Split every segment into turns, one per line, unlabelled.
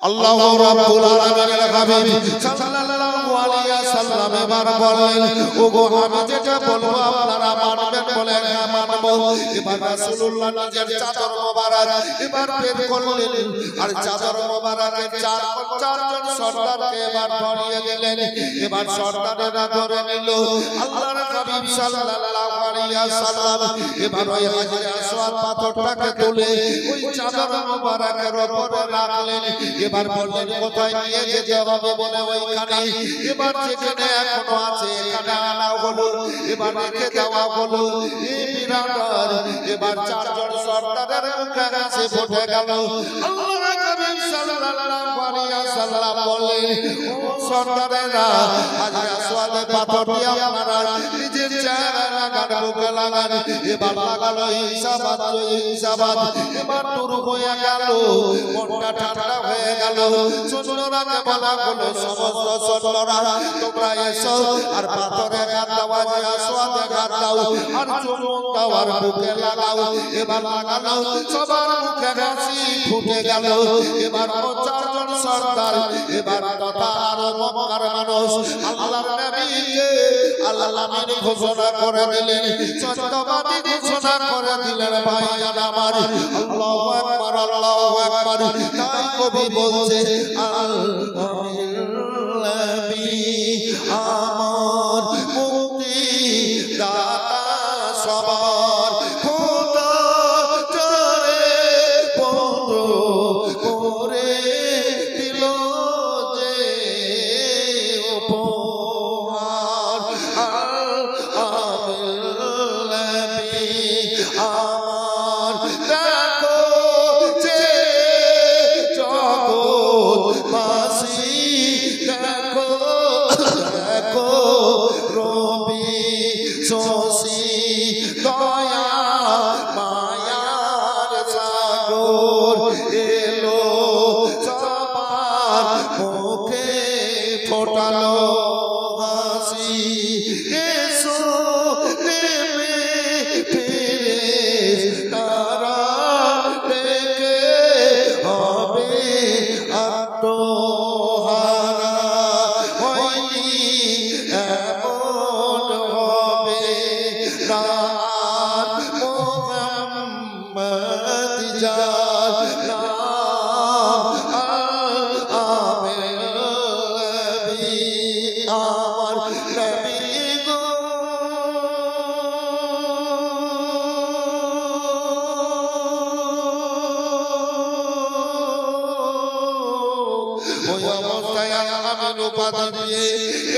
আল্লাহ রাব্বুল আলামিনের হাবিব সাল্লাল্লাহু আলাইহি ওয়াসাল্লাম এবার বললেন, ওগো আমি যেটা বলবো আপনারা মানবেন বলে হ্যাঁ মানব। এবার রাসূলুল্লাহ নিজের চাদর মোবারক এবার বের করলেন, আর চাদর মোবারকের চারজন সর্দারকে এবার ধরিয়ে দিলেন। এবার সর্দারেরা ধরে নিল আল্লাহর হাবিব সাল্লাল্লাহু আলাইহি ওয়াসাল্লাম। এবার ওই হাজরে আসওয়াদ পাথরটাকে তুলে ওই চাদর মোবারকের উপরে রাখলেন। এবার বললেন কোথায় নিয়ে যেতে হবে বলে ওইখানে, এবার যেখানে এখনো আছে এখানে আনা হলো, এবার রেখে দেওয়া হলো। এই বিরাট এবার চারজন সর্দারের মুখে কাছে ফুটে গেল। আল্লাহর হাবিব সাল্লাল্লাহু আলাইহি ওয়াসাল্লাম বললেন, ও সর্দারেরা, হাজরে আসওয়াদে পাথর দিয়ে আপনারা নিজের চেহারা লাগান, মুখে লাগান। এবার লাগালো হিসাবাত, এবার শুরু হয়ে গেল। মনটা ঠান্ডা হয়ে গেল। সৈন্যরাকে বলা হলো, সমস্ত সৈন্যরা তোমরা এসো, আর পাথরে হাত দাও, হাজরে আসওয়াদে হাত দাও, আর চুমুক দাও, আর মুখে লাগাও। এবার লাগানো সবার মুখে হাসি ফুটে গেল। এবার চারজন সর্দার এবার তথা আর মক্কার মানুষ আল্লাহর নবীকে আল্লাহ আমিন ঘোষণা করে দিলেন, সত্যবাদী ঘোষণা করে দিলেন। ভাইজান আমার, আল্লাহু আকবার, আল্লাহু আকবার। তাই কবি বলছে, আল্লাহ নবী আমার মুক্তি দাতা সবার, খোদা যারে বন্ধু করে দিল যে উপহার। নবী আমার দেখো যে জগৎবাসী, দেখো দেখো রবি শশী, দয়া মায়ার সাগর এলো সবার মুখে ফোটালো হাসি। এসো নেমে ফেরেশতারা ডেকে হবে আত্মহারা, হয়নি এমন হবে রাত, মুহাম্মদ যার নাম, আমের নবী আমার নবী গো। ওই অবস্থায় আমিন উপাধি দিয়ে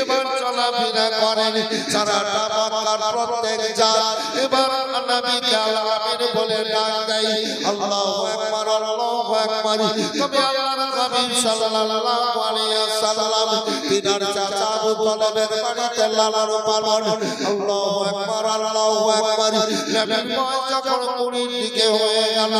এবার চলাফেরা করেন সারাটা মক্কার প্রত্যেক জাত। এবার নবীকে আমিন বলে ডাক দেয়, আল্লাহু আকবার, আল্লাহু আকবার। তবে আল্লাহর হাবিব সাল্লাল্লাহু আলাইহি ওয়াসাল্লাম তিনার চাচা আবু তালেবের বাড়িতে লালন পালন। আল্লাহু আকবার, আল্লাহু আকবার। নবীর বয়স যখন 20 দিকে হয়ে গেল,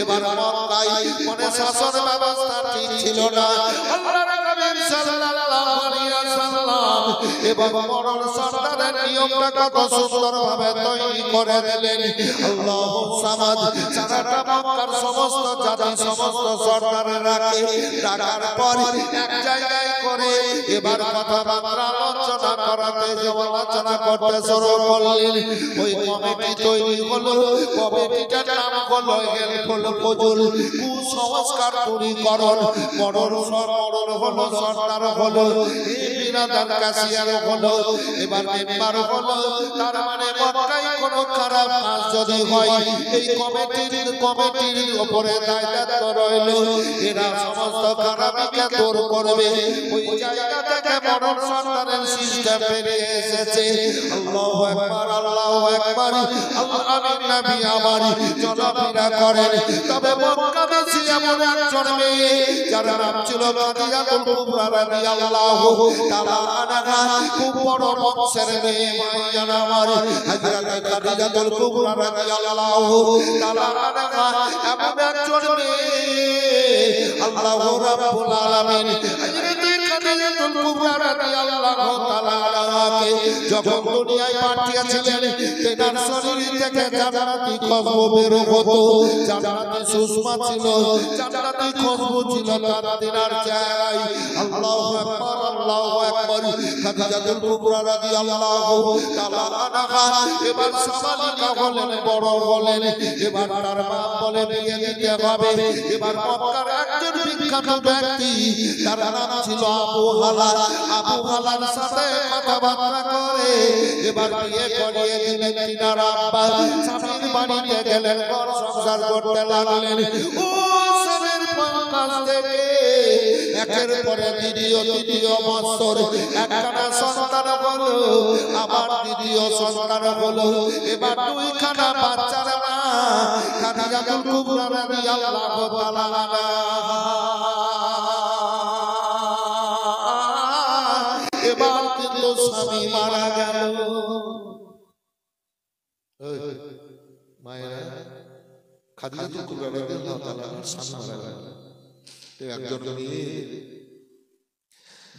এবার মক্কায় মনে শাসন ব্যবস্থা ঠিক ছিল না। আল্লাহর হাবিব সাল্লাল্লাহু আলাইহি ওয়াসাল্লাম এবং মরণ সর্দারের নিয়মটা কত সুন্দরভাবে তৈরি করে দিলেন। আল্লাহু সামাদ। সারাটা মক্কার সমস্ত জাতি, সমস্ত সর্দারেরাকে ডাকার পর এক জায়গায় করে এবার কথাবার্তা আলোচনা করাতে আলোচনা করতে শুরু করলেন। ওই কমিটি তৈরি হলো। কমিটিটার নাম হলো হেল্পফুল ফজল কুসংস্কার দূরীকরণ। মরণ হলো, সর্দার হলো, বিরাদার কাশিয়ার হলো, এবার মেম্বার হলো। তার মানে মক্কায় কোনো খারাপ কাজ যদি হয়, এই কমিটির উপরে দায়িত্ব রইল। এরা সমস্ত খারাপিকে দূর করবে। ওই জায়গা থেকে মরণ সর্দারের সিস্টেম বেরিয়ে এসেছে। আল্লাহু আকবার, আল্লাহু আকবার। আল্লাহর নবী আমার চলাফেরা করেন। তবে মক্কাবাসী এমন একজন মেয়ে যার নাম ছিল খাদিজাতুল কুবরা রাদিয়াল্লাহু তাআলা আনহা, খুব বড় বংশের মেয়ে। ভাইজান আমার, হযরত খাদিজাতুল কুবরা রাদিয়াল্লাহু তাআলা আনহা এমন একজন মেয়ে, আল্লাহ রাব্বুল আলামিন হযরত খাদিজা খাদিজাতুল কুবরা রাদিয়াল্লাহু তাআলা আনহাকে যখন দুনিয়ায় পাঠিয়েছিলেন তেনার শরীর থেকে জান্নাতি খুশবু বের হতো জান্নাতি সুষমা ছিল জান্নাতি খুশবু ছিল তার তেনার চেহারায় আল্লাহু আকবার খাদিজাতুল কুবরা রাদিয়াল্লাহু তাআলা আনহা এবার সামালিকা হলেন বড় হলেন এবার তার মা বলে বিয়ে দিতে হবে এবার মক্কার একজন বিখ্যাত ব্যক্তি তার নাম ছিল আবু হালার সাথে কথাবার্তা করে এবার বিয়ে করিয়ে দিলেন তিনার আব্বা স্বামীর বাড়িতে গেলেন ঘর সংসার করতে লাগলেন ও স্বামীর পাশ থেকে একের পরে তৃতীয় বছর একখানা সন্তান হলো আবার দ্বিতীয় সন্তান হলো এবার দুইখানা বাচ্চার মা খাদিজাতুল কুবরা রাদিয়াল্লাহু তাআলা আনহা এবার কিন্তু স্বামী মারা গেল মায়েরা খাদিজাতুল কুবরা রাদিয়াল্লাহু তাআলা স্বামী মারা গেল একজন মেয়ে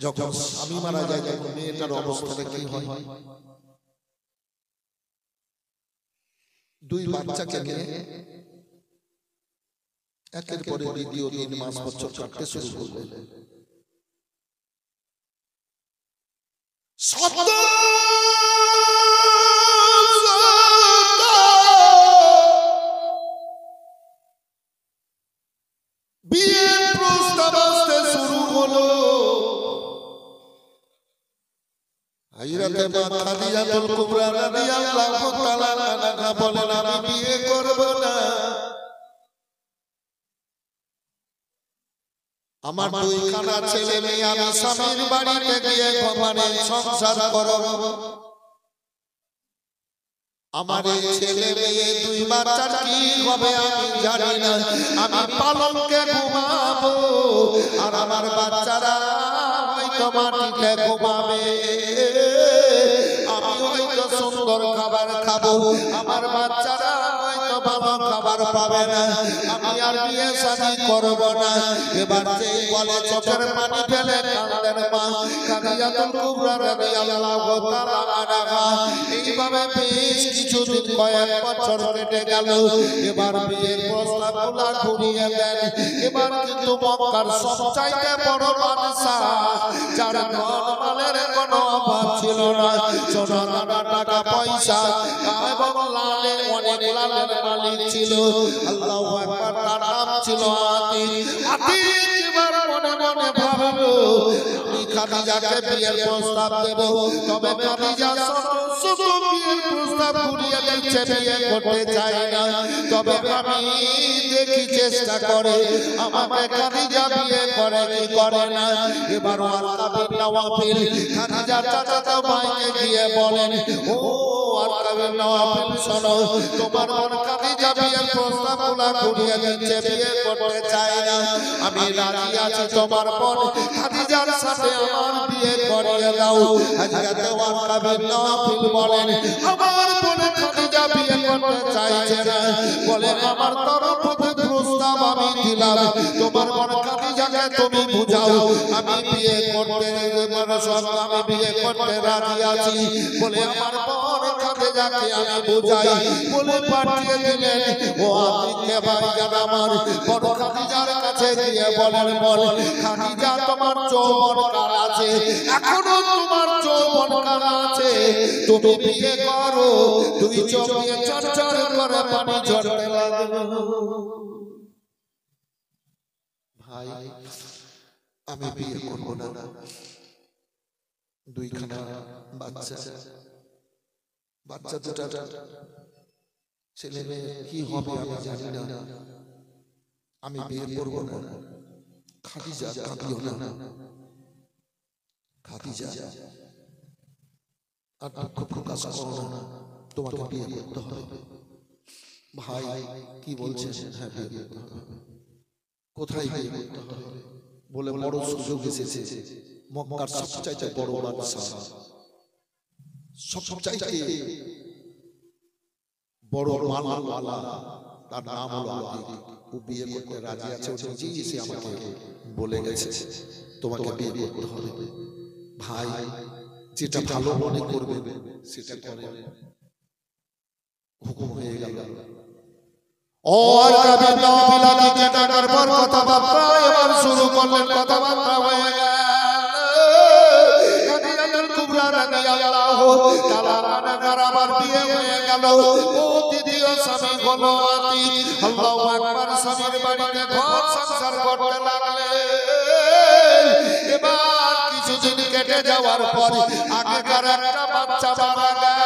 যখন স্বামী মারা যায় তখন মেয়েটার অবস্থাটা কি হয় দুই বাচ্চাকে নিয়ে একের পরে দ্বিতীয় 3 মাস বছর কাটতে শুরু করবে বিয়ের প্রস্তাব আসতে শুরু হলো হযরতে মা খাদিজাতুল কুবরা রাদিয়াল্লাহু তাআলা আনহা বলেন আমি বিয়ে করব না আমার দুইখানা ছেলে মেয়ে আমি স্বামীর বাড়িতে গিয়ে ঘরে সংসার করব আমার এই ছেলে মেয়ে দুই বাচ্চার কি হবে আমি জানি না আমি পালঙ্কে ঘুমাবো আর আমার বাচ্চারা হয়তো মাটিতে ঘুমাবে আমি হয়তো সুন্দর খাবার খাবো আমার বাচ্চারা হয়তো ভালো খাবার পাবে না আমি আর বিয়ে শাদী করব না এবার যেই বলে চোখের পানি ফেলে কাঁদেন মা খাদিজাতুল কুবরা রাদিয়াল্লাহু তাআলা আনহা এইভাবে বেশ কিছুদিন কয়েক বছর কেটে গেল এবার বিয়ের প্রস্তাবগুলো ঘুরিয়ে দেন এবার কিন্তু মক্কার সবচাইতে বড় বাদশা যার ধনমালের কোনো অভাব ছিল না সোনা দানা টাকা পয়সা এবং লালের অনেক লালের মালিক ছিল আল্লাহু আকবার তার নাম ছিল আতিক এবার মনে মনে ভাবলো আমি খাদিজাকে বিয়ের প্রস্তাব দেব তবে খাদিজা শুধু বিয়ের প্রস্তাব ঘুরিয়ে দিচ্ছে বিয়ে করতে চাই না তবে আমি দেখি চেষ্টা করে আমাকে খাদিজা বিয়ে করে কি করে না এবার ওয়ারকা বিন নওয়াফিল খাদিজার চাচাতো ভাইকে গিয়ে বলেন ও ওয়ারকা বিন নওয়াফিল শোনো তোমার বোন খাদিজা বিয়ের প্রস্তাবগুলো ঘুরিয়ে দিচ্ছে বিয়ে করতে চাই না আমি রাজি আছি তোমার বোন খাদিজার সাথে আমার বিয়ে করিয়ে দাও হযরত ওয়ারকা বিন নওয়াফিল বলেন আমার বোন খাদিজা বিয়ে করতে চাইছে না বলে আমার তরফ থেকে প্রস্তাব আমি দিলাম তোমার বোন খাদিজাকে তুমি বুঝাও আমি বিয়ে করতে আমি বিয়ে করতে রাজি আছি বলে আমার বোন খাদিজাকে আমি বুঝাই বলে পাঠিয়ে দিলেন ও আতিককে ভাইজান আমার বড় খাদিজার কাছে গিয়ে বলেন বল খাদিজা তোমার যৌবন কাল আছে এখনো তোমার যৌবন কাল আছে তুমি বিয়ে করো দুই চোখ দিয়ে চরচর করে পানি ঝরতে লাগলো ভাই আমি বিয়ে করব না দুইখানা বাচ্চা দুটা ছেলে মেয়ে কি হবে আমি জানি না আমি বিয়ে করব না খাদিজা কাঁদিও না খাদিজা আর দুঃখ প্রকাশ করো না তোমাকে বিয়ে করতে হবে ভাই কি বলছেন হ্যাঁ বিয়ে করতে হবে কোথায় বিয়ে করতে হবে বলে বড় সুযোগ এসেছে মক্কার সবচাইতে বড় বাদশা সবচাইতে বড় মালওয়ালা তার নাম হলো আতিক ও বিয়ে করতে রাজি আছে ও নিজেই এসে আমাকে বলে গেছে তোমাকে বিয়ে করতে হবে। ভাই যেটা ভালো মনে করবে সেটা করে। হুকুম হয়ে গেল। और कभी तो पिलाने के डगर पर কথাবার্তা এবার শুরু করলেন। কথাবার্তা হয়ে গেল। খাদিজাতুল কুবরা রাদিয়াল্লাহু তাআলা আনহার আবার বিয়ে হয়ে গেল। ও দ্বিতীয় স্বামী হলো আতিক। আল্লাহু আকবার। স্বামীর বাড়িতে ঘর সংসার করতে লাগলেন। এবার কিছুদিন কেটে যাওয়ার পর আগেকার একটা বাচ্চা মারা গেল।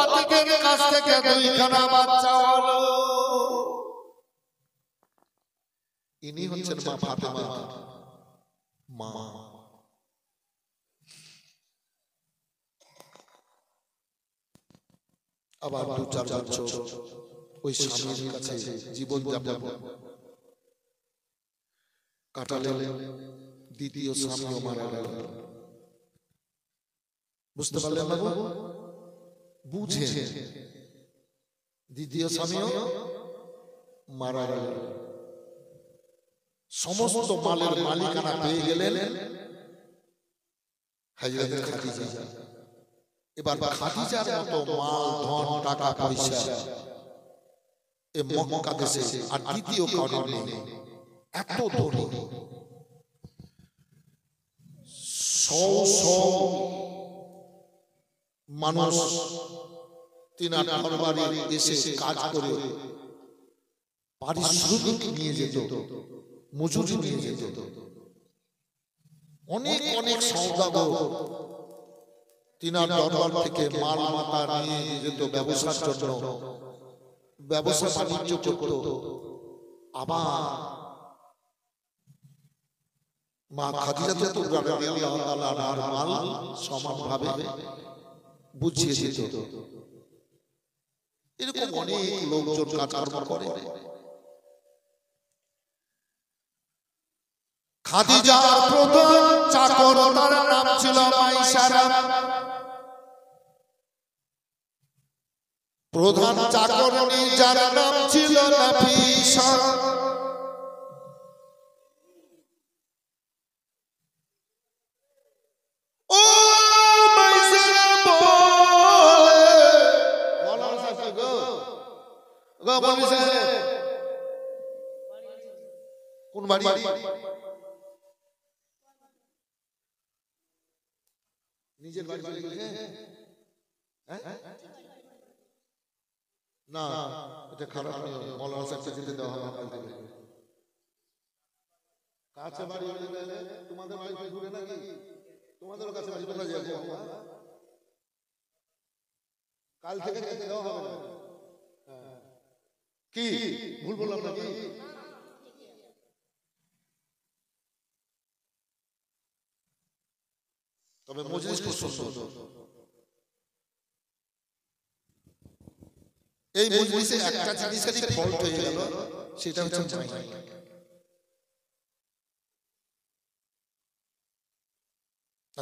আতিকের কাছ থেকে দুইখানা বাচ্চা হলো। ইনি হচ্ছেন মা ফাতেমা মা। আবার 2-4 বছর ওই স্বামীর কাছে জীবন যাপন কাটালেন। দ্বিতীয় স্বামীও মারা গেল। বুঝতে পারলেন না? বুঝে দ্বিতীয় স্বামীও মারা গেল। সমস্ত মালের মালিকানা পেয়ে গেলেন হযরত খাদিজা। এবার খাদিজার মতো মাল ধন টাকা পয়সা এ মক্কা দেশে আর দ্বিতীয় কারো নেই। এত ধনী, শো মানুষ তিনার দরবারে এসে কাজ করে পারিশ্রমিক নিয়ে যেত, মজুরি নিয়ে যেত। অনেক অনেক সওদাগর তিনার দরবার থেকে মাল মাতা নিয়ে যেত ব্যবসার জন্য, ব্যবসা বাণিজ্য করত। আবার মা খাদিজা রাদিয়াল্লাহু তাআলা আনহার মাল সমানভাবে বুঝিয়ে দিত। এরকম অনেক লোকজন কাজকর্ম করে। খাদিজার প্রধান চাকর, তার নাম ছিল মাইসারা। প্রধান চাকরনী যার নাম ছিল নাফিসা। ও মাইসারা বলে কোন বাড়ি? নিজের বাড়ি না, এটা খারাপ নিয়ম। মৌলানা সাহেবকে যেতে দেওয়া হবে কাল থেকে। কাছে বাড়ি হলে তোমাদের বাড়ি ঘুরে নাকি তোমাদের কাছে বাড়ি চলে যাবো। কাল থেকে যেতে দেওয়া হবে না। কি ভুল বললাম নাকি? তবে মজলিস খুব সুন্দর। এই মজলিসে একটা জিনিসেরই ফল্ট হয়ে গেল, সেটা হচ্ছে মাইক।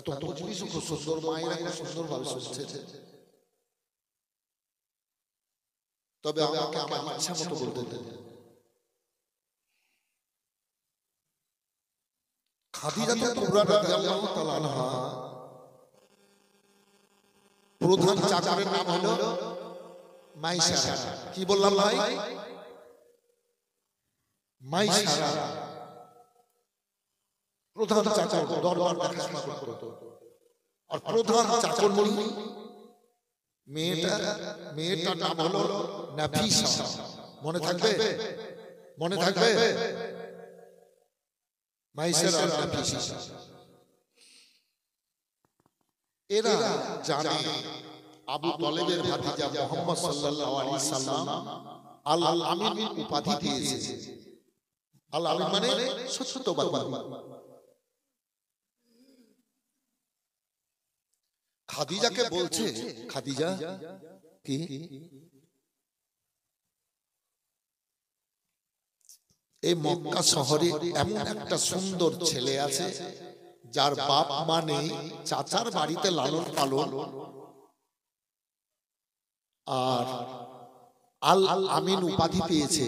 তো মজলিস খুব সুন্দর, মায়েরা খুব সুন্দর ভাবে শুনছে। তবে আমাকে আমার ইচ্ছা মতো বলতে দেন। খাদিজা কুবরা রাদিয়াল্লাহু তাআলা আনহা প্রধান চাকরের নাম হলো মাইসারা। কি বললাম ভাই? মাইসারা প্রধান চাকর, দরবার দেখাশোনা করতো। আর প্রধান চাকরমণি মেয়েটার নাম হলো নাফিসা। মনে থাকবে? মনে থাকবে? মাইসারা আর নাফিসা। এরা জানে আবু তালেবের ভাতিজা মুহাম্মদ সাল্লাল্লাহু আলাইহি সাল্লাম আল আমিন উপাধি দিয়েছে। আল আমিন মানে সত্যবাদী। খাদিজাকে বলছে, খাদিজা কি এই মক্কা শহরে এমন একটা সুন্দর ছেলে আছে যার বাপ মা নেই, চাচার বাড়িতে লালন পালন, আর আল আমিন উপাধি পেয়েছে।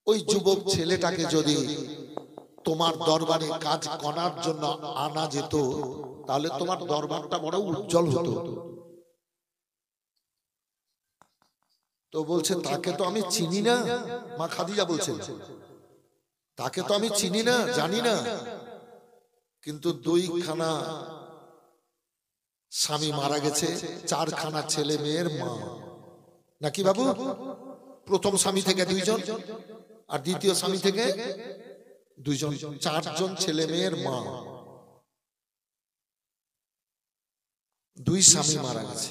ওই যুবক ছেলেটাকে যদি তোমার দরবারে কাজ করার জন্য আনা যেত, তাহলে তোমার দরবারটা বড় উজ্জ্বল হতো। তো বলছে তাকে তো আমি চিনি না, মা খাদিজা বলছেন তাকে তো আমি চিনি না, জানি না, কিন্তু 2খানা স্বামী মারা গেছে, 4খানা ছেলে মেয়ের মা, নাকি বাবু? প্রথম স্বামী থেকে 2জন, আর দ্বিতীয় স্বামী থেকে 2জন, 4জন ছেলে মেয়ের মা। 2 স্বামী মারা গেছে।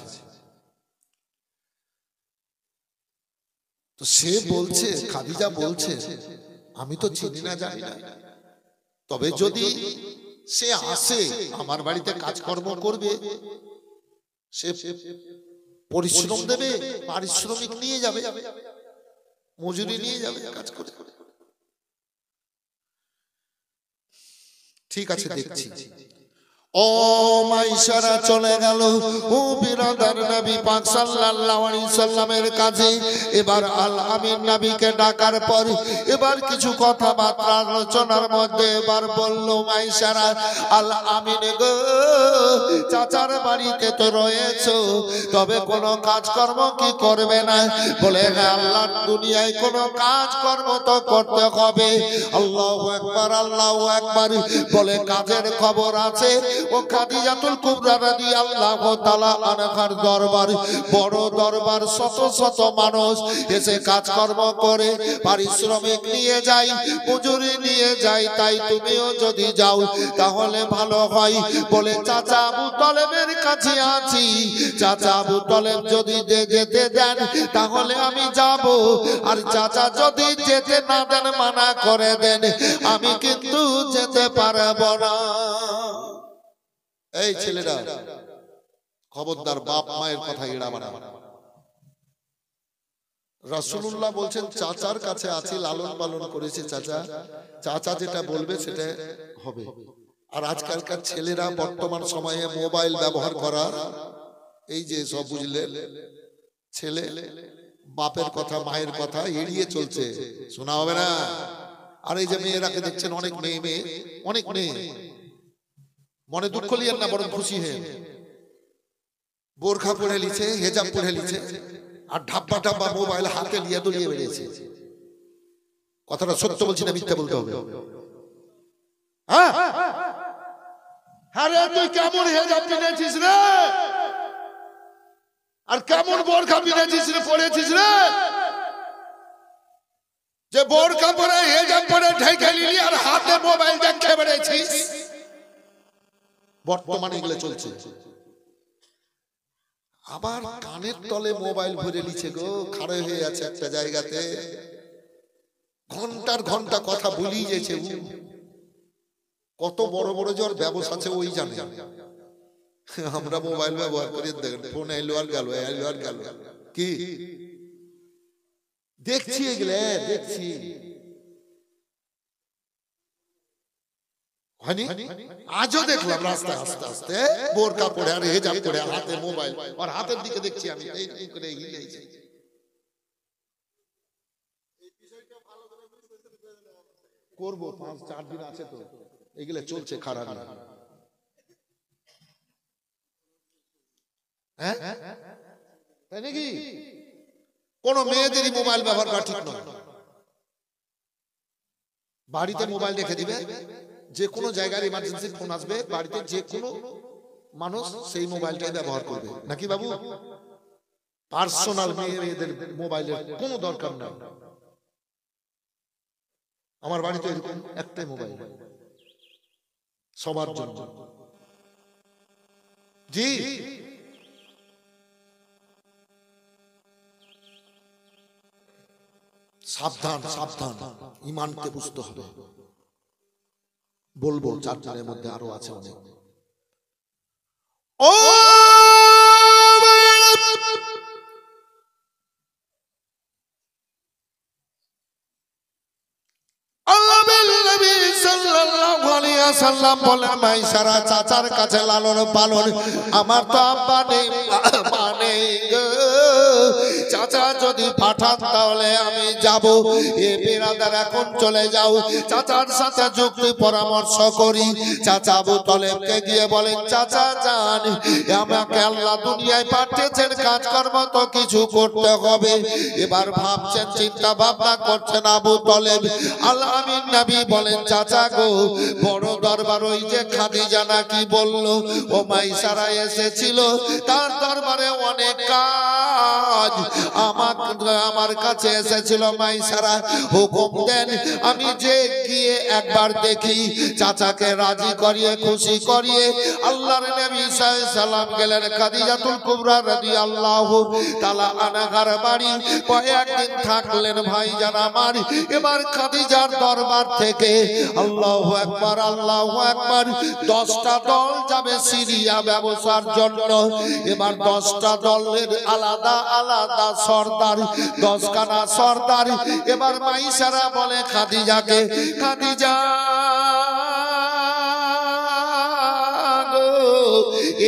তো সে বলছে, খাদিজা বলছে আমি তো চিনি না, জানি না, তবে যদি সে আসে আমার বাড়িতে কাজকর্ম করবে, সে পরিশ্রম দেবে, পারিশ্রমিক নিয়ে যাবে, মজুরি নিয়ে যাবে, কাজ করে। ঠিক আছে, দেখছি। ও মাইশারা চলে গেল ও বিরাদার নবী পাক সাল্লাল্লাহু আলাইহি সাল্লামের কাছে। এবার আল আমিন নবীকে ডাকার পর এবার কিছু কথাবার্তা আলোচনার মধ্যে এবার বলল, মাইশারা আল আমিন গো, চাচার বাড়িতে তো রয়েছো, তবে কোনো কাজকর্ম কি করবে না? বলে হ্যাঁ, আল্লাহর দুনিয়ায় কোনো কাজকর্ম তো করতে হবে। আল্লাহু আকবার, আল্লাহু আকবার। বলে কাজের খবর আছে। ও খাদিজাতুল কুবরা রাদিয়াল্লাহু তাআলা আনহার দরবার, বড় দরবার, শত শত মানুষ এসে কাজকর্ম করে, পারিশ্রমিক নিয়ে যায়, মজুরি নিয়ে যায়। তাই তুমিও যদি যাও তাহলে ভালো হয়। বলে চাচা আবু তলেবের কাছে আছি, চাচা আবু তলেব যদি যেতে দেন তাহলে আমি যাব, আর চাচা যদি যেতে না দেন, মানা করে দেন, আমি কিন্তু যেতে পারবো না। এই ছেলেরা খবরদার, বাপ মায়ের কথা এড়া বানা। রাসূলুল্লাহ বলছেন চাচার কাছে আছি, লালন পালন করেছে চাচা, চাচা যেটা বলবে সেটা হবে। আর আজকালকার ছেলেরা বর্তমান সময়ে মোবাইল ব্যবহার করা, এই যে সব বুঝলে, ছেলে বাপের কথা মায়ের কথা এড়িয়ে চলছে, শোনা হবে না। আর এই যে মেয়েরাকে দেখছেন, অনেক মেয়ে মনে দুঃখ লিয়েন না, বরং খুশি হয়ে বোরখা পরে লিছে, হেজাব পরে লিছে, আর ঢাব্বা ঢাব্বা মোবাইল হাতে নিয়ে দলিয়ে বেরিয়েছে। কথাটা সত্য বলছি না মিথ্যা বলতে হবে? হ্যাঁ, আরে তুই কেমন হেজাব কিনেছিস রে, আর কেমন বোরখা কিনেছিস রে, পরেছিস রে, যে বোরখা পরে হেজাব পরে ঢেকে নিলি আর হাতে মোবাইল দেখে বেরিয়েছিস। বর্তমানে এগুলো চলছে। আবার কানের তলে মোবাইল ভরে লিছে গো, খাড়া হয়ে আছে একটা জায়গাতে, ঘন্টার ঘন্টা কথা বলি যেছে। কত বড় বড় জ্বর ব্যবসা আছে ওই জানে। আমরা মোবাইল ব্যবহার করি, দেখেন ফোন এলো আর গেল, এলো আর গেল, কি দেখছি এগুলো, দেখছি আজও দেখলাম রাস্তায় আস্তে আস্তে বোরকা পরে আর হেজাব পরে হাতে মোবাইল, আর হাতের দিকে দেখছি আমি এই করে হিলেছি। করবো 5-4 দিন আছে তো, এগুলো চলছে খারাপ। হ্যাঁ তাই নাকি? কোন মেয়েদেরই মোবাইল ব্যবহার করা ঠিক নয়। বাড়িতে মোবাইল রেখে দিবে, যে কোনো জায়গায় ইমার্জেন্সি ফোন আসবে, বাড়িতে যে কোনো মানুষ সেই মোবাইলটাই ব্যবহার করবে, নাকি বাবু? পার্সোনাল মেয়েদের মোবাইলের কোনো দরকার নাই। আমার বাড়িতে এরকম একটাই মোবাইল সবার জন্য। জি, সাবধান সাবধান, ইমানকে বুঝতে হবে। বলবো 4 দিনের মধ্যে আরো আছে অনেক। ও বলেন মাইশারা চাচার কাছে লালন পালন। আমার তো আব্বা নেই, মা নেই গো, চাচা যদি পাঠান তাহলে আমি যাব। এ বিরাদার এখন চলে যাও, চাচার সাথে যুক্তি পরামর্শ করি। চাচা আবু তলেবকে গিয়ে বলেন, চাচা যান, আমাকে আল্লাহ দুনিয়ায় পাঠিয়েছেন, কাজকর্ম তো কিছু করতে হবে। এবার ভাবছেন, চিন্তা ভাবনা করছেন আবু তলেব। আল আমিন নবী বলেন, চাচা গো, বড় দরবার ওই যে খাদিজা নাকি বললো, ও মাইসারা এসেছিল, তার দরবারে অনেক কাজ, আমার কাছে এসেছিল মাইসারা, হুকুম দেন আমি যে গিয়ে একবার দেখি। চাচাকে রাজি করিয়ে খুশি করিয়ে আল্লাহর নবী সাল্লাল্লাহু আলাইহি সাল্লাম গেলেন খাদিজাতুল কুবরা রাদিয়াল্লাহু তাআলা আনহার বাড়ি। কয়েকদিন থাকলেন ভাইজান আমার। এবার খাদিজার দরবার থেকে আল্লাহু আকবার, আল্লাহু আকবার, 10টা দল যাবে সিরিয়া ব্যবসার জন্য। এবার 10টা দলের আলাদা আলাদা সর্দার, 10খানা সর্দার। এবার মাইসারা বলে খাদিজাকে, খাদিজা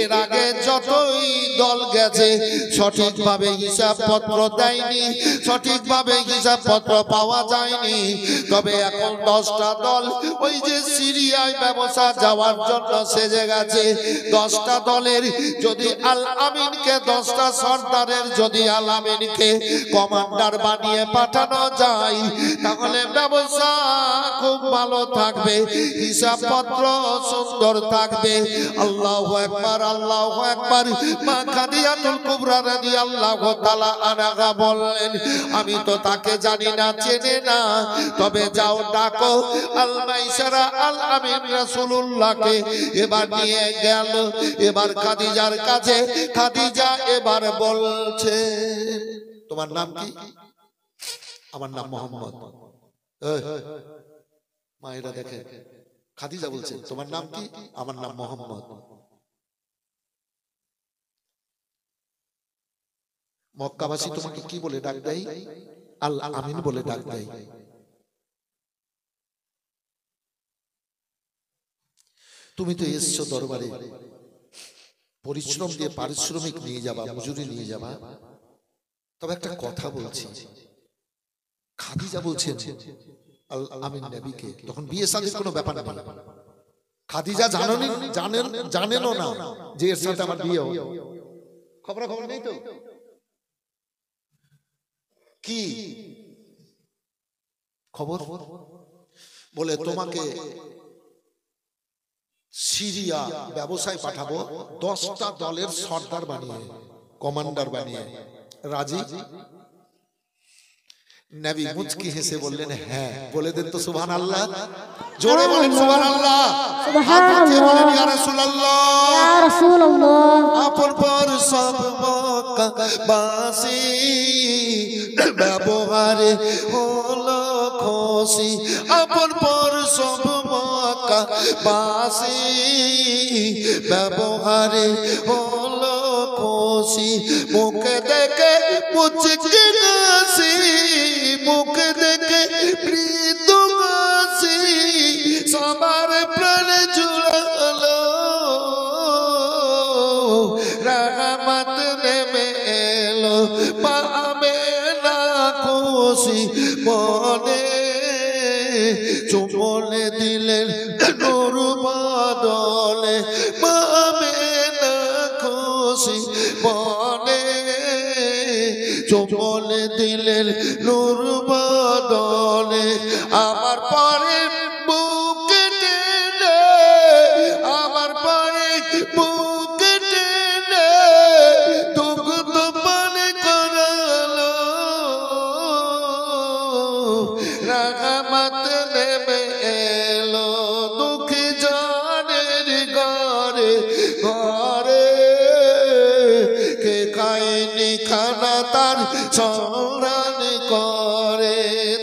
এর আগে যতই দল গেছে সঠিকভাবে হিসাবপত্র দেয়নি, সঠিকভাবে হিসাবপত্র পাওয়া যায়নি। তবে এখন 10টা দল ওই যে সিরিয়ায় ব্যবসা যাওয়ার জন্য সেজে গেছে। 10টা দলের যদি আল আমিনকে, 10টা সর্দারের যদি আল আমিনকে কমান্ডার বানিয়ে পাঠানো যায়, তাহলে ব্যবসা খুব ভালো থাকবে, হিসাবপত্র সুন্দর থাকবে। আল্লাহু আকবার, আল্লাহু আকবার। মা খাদিজাতুল কুবরা রাদিয়াল্লাহু তাআলা আনহা বললেন, আমি তো তাকে জানি না, চেনে না, তবে যাও ডাকো আল মাইসারা আল আমিন রাসূলুল্লাহকে। এবার নিয়ে গেল এবার খাদিজার কাছে। খাদিজা এবার বলছে, তোমার নাম কি? আমার নাম মোহাম্মদ। মায়েরা দেখে, খাদিজা বলছে, তোমার নাম কি? আমার নাম মোহাম্মদ। মক্কাবাসী তোমাকে কি বলে ডাক দেয়? আল আমিন বলে ডাক দেয়। তুমি তো এসছো দরবারে, পরিশ্রম দিয়ে পারিশ্রমিক নিয়ে যাবা, মজুরি নিয়ে যাবা। তবে একটা কথা বলছি, খাদিজা বলছেন আল আমিন নবীকে, তখন বিয়ে শাদীর কোনো ব্যাপার নেই। খাদিজা জানেনও না যে এর সাথে আমার বিয়ে হবে। খবর নেই তো কি খবর? বলে তোমাকে সিরিয়া ব্যবসায় পাঠাবো, 10টা দলের সর্দার বানিয়ে, কমান্ডার বানিয়ে। রাজি? নবী মুচকি হেসে বললেন, হ্যাঁ। বলে দেন তো সুবহানাল্লাহ, জোরে বলেন সুবহানাল্লাহ। সুবহানাল্লাহ, ইয়া রাসূলুল্লাহ, ইয়া রাসূলুল্লাহ। আপন পর সব মক্কাবাসী ব্যবহারে হলো খুশি, আপন পর সব মক্কাবাসী ব্যবহারে হলো খুশি। মুখে দেখে মুচকি হাসি, মুখে দেখে মৃদু হাসি, সবার প্রাণ জুড়ালো, রহমত নেমে এলো, পাবে না খুশি মনে। চুমলে দিলেন নূর বদলে, পাবে না খুশি মনে। চুমলে দিলেন নূর বদলে, আমার পরে বুকে টেনে, আমার পরে বুকে টেনে দুগ্ধ পান করালো, রহমত নেমে এলো দুঃখী জনের ঘরে ঘরে। কে খায়নি খানা তার স্মরণ করে,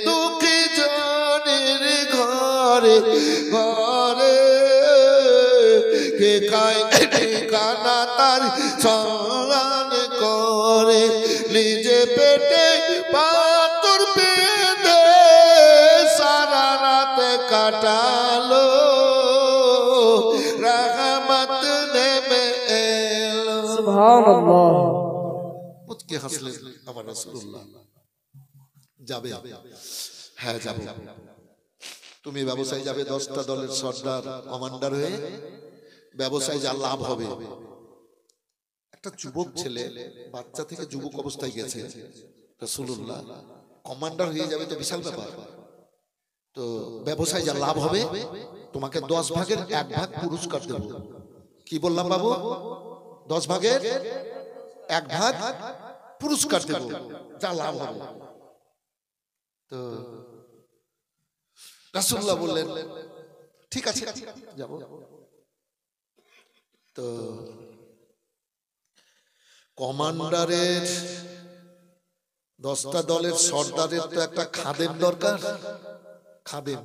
দুঃখী জনের ঘরে ঘরে। কে খায়নি খানা তার স্মরণ করে, নিজে পেটে পাথর বেঁধে সারা রাত কাটালো, রহমত নেমে এলো। সুবহানাল্লাহ। মুচকি হাসলেন আমার রাসূলুল্লাহ। যাবে? হ্যাঁ যাব। তুমি ব্যবসায় যাবে 10টা দলের সর্দার কমান্ডার হয়ে, ব্যবসায় যা লাভ হবে। একটা যুবক ছেলে, বাচ্চা থেকে যুবক অবস্থায় গেছে রাসূলুল্লাহ, কমান্ডার হয়ে যাবে তো বিশাল ব্যাপার। তো ব্যবসায় যা লাভ হবে তোমাকে 10 ভাগের 1 ভাগ পুরস্কার দেব। কি বললাম বাবু? 10 ভাগের 1 ভাগ পুরস্কার দেব যা লাভ হবে। তো রাসূলুল্লাহ বললেন ঠিক আছে যাব। তো কমান্ডারের 10টা দলের সর্দারের তো একটা খাদেম দরকার। খাদেম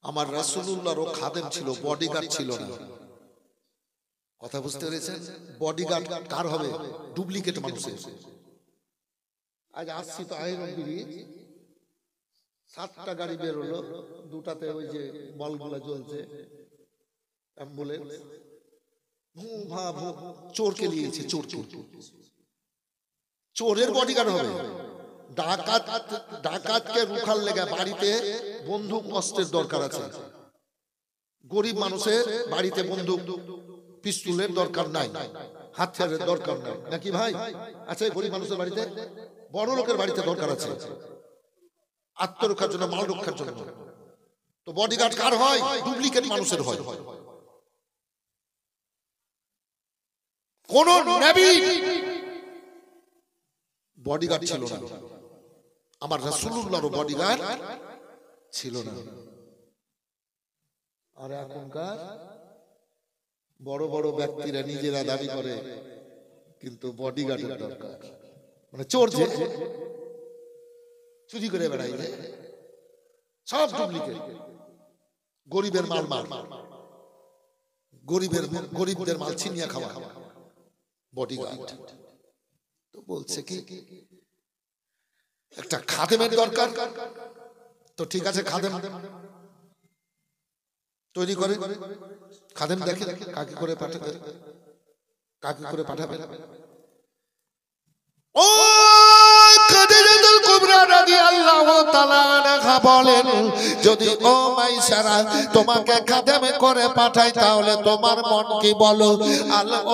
আমার রাসূলুল্লাহরও খাদেম ছিল, বডিগার্ড ছিল না। কথা বুঝতে পেরেছেন? বডিগার্ড কার হবে? ডুপ্লিকেট মানুষের। আজ আসছি তো আইরন ব্রিজ, 7টা গাড়ি বের হলো, 2টাতে ওই যে বলগুলা জ্বলছে, অ্যাম্বুলেন্স। চোরকে নিয়েছে, চোরের বডিগার্ড হবে। ডাকাতকে রুখার লেগে বাড়িতে বন্দুক অস্ত্রের দরকার আছে। গরিব মানুষের বাড়িতে বন্দুক পিস্তলের দরকার নাই, হাতিয়ারের দরকার নাই, নাকি ভাই? আছে গরিব মানুষের বাড়িতে, বড় লোকের বাড়িতে দরকার আছে আত্মরক্ষার জন্য, মাল রক্ষার জন্য। তো বডিগার্ড কার হয়? ডুপ্লিকেট মানুষের হয়। কোন নবী বডিগার্ড ছিল না, আমার রাসূলুল্লাহর বডিগার্ড ছিল না। আর এখনকার বড় বড় ব্যক্তিরা নিজেরা দাবি করে, কিন্তু বডিগার্ডের দরকার। মানে চোর যে চুরি করে বেড়ায়, সব ডুপ্লিকেট। গরিবের মাল গরিবদের মাল ছিনিয়ে খাওয়া বডিগার্ড। তো বলছে কি একটা খাদেমের দরকার। তো ঠিক আছে, খাদেম তৈরি করে। খাদেম দেখে কাকে করে পাঠাবে। ও খাদিজাতুল কুবরা রাদিয়াল্লাহু তাআলা আনহা বলেন, যদি ও মাইসারা তোমাকে খাদেম করে পাঠাই তাহলে তোমার মন কি বলো?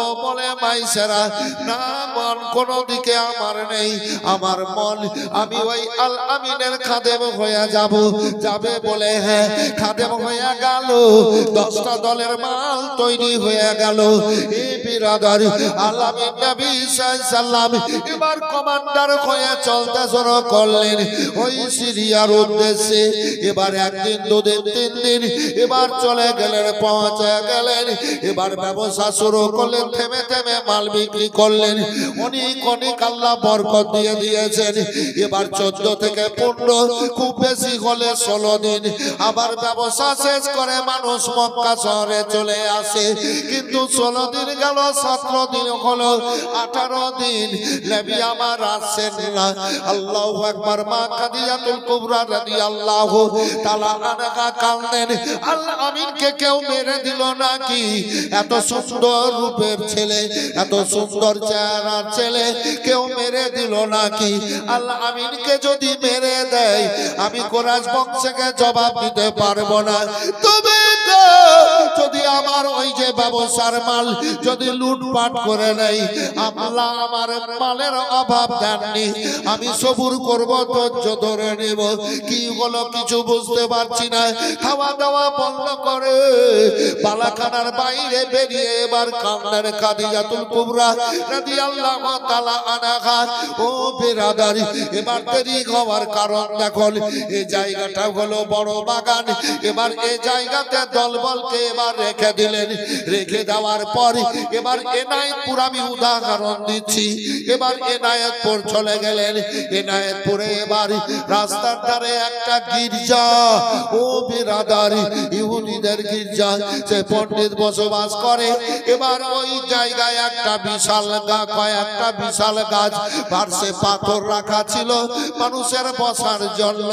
ও বলে, মাইসারা না, মন কোন দিকে আমার নেই। আমার মন আমি ওই আল আমিনের খাদেম হয়ে যাবে বলে। হ্যাঁ, খাদেম হয়ে গেল, 10টা দলের মাল তৈরি হয়ে গেল। এই বিরাদার আল আমিন নবী সাল্লাল্লাহু আলাইহি ওয়াসাল্লাম এবার কমান্ডার হয়ে চলতে শুরু করলেন ওই সিরিয়ার উদ্দেশ্যে। এবার 1 দিন 2 দিন 3 দিন এবার চলে গেলেন, পৌঁছে গেলেন। এবার ব্যবসা শুরু করলেন, থেমে থেমে মাল বিক্রি করলেন। অনেক আল্লাহ বরকত দিয়ে দিয়েছেন। এবার 14 থেকে 15, খুব বেশি হলে 16 দিন আবার ব্যবসা শেষ করে মানুষ মক্কা শহরে চলে আসে। কিন্তু 16 দিন গেল, 17 দিন হলো, 18 দিন নবী আমার আসেন না। আল্লাহু আকবার। মা খাদিজাতুল কুবরা রাদিয়াল্লাহু তাআলা আনহা কাঁদেন, আল আমিনকে কেউ মেরে দিল নাকি? এত সুন্দর রূপের ছেলে, এত সুন্দর চেহারার ছেলে কেউ মেরে দিল নাকি? আল আমিনকে যদি মেরে দেয় আমি কুরাইশ বংশকে জবাব দিতে পারবো না। তবে যদি আমার ওই যে ব্যবসার মাল যদি লুটপাট করে নেই, আল্লাহ আমার মালের অভাব দেননি, আমি সবুর করব, ধৈর্য ধরে নেব। কি হলো কিছু বুঝতে পারছি না। খাওয়া দাওয়া বন্ধ করে বালাখানার বাইরে বেরিয়ে এবার কান্নার খাদিজাতুল কুবরা রাদিয়াল্লাহু তাআলা আনহা। ও বিরাদারি, এবার দেরি হওয়ার কারণ দেখুন, এই জায়গাটা হলো বড় বাগান। এবার এই জায়গাতে দলবলকে এবার রেখে দিলেন। রেখে দেওয়ার পর এবার এনায়েতপুর, আমি উদাহরণ দিচ্ছি, এবার এনায়েতপুর চলে গেলেন। এনায়েতপুরে এবার রাস্তার ধারে একটা গির্জা, ও বিরাদারি, ইহুদিদের গির্জা, সে পণ্ডিত বসবাস করে। এবার ওই জায়গায় একটা বিশাল কয়েকটা বিশাল গাছ, পার্শ্বে পাথর রাখা ছিল মানুষের বসার জন্য।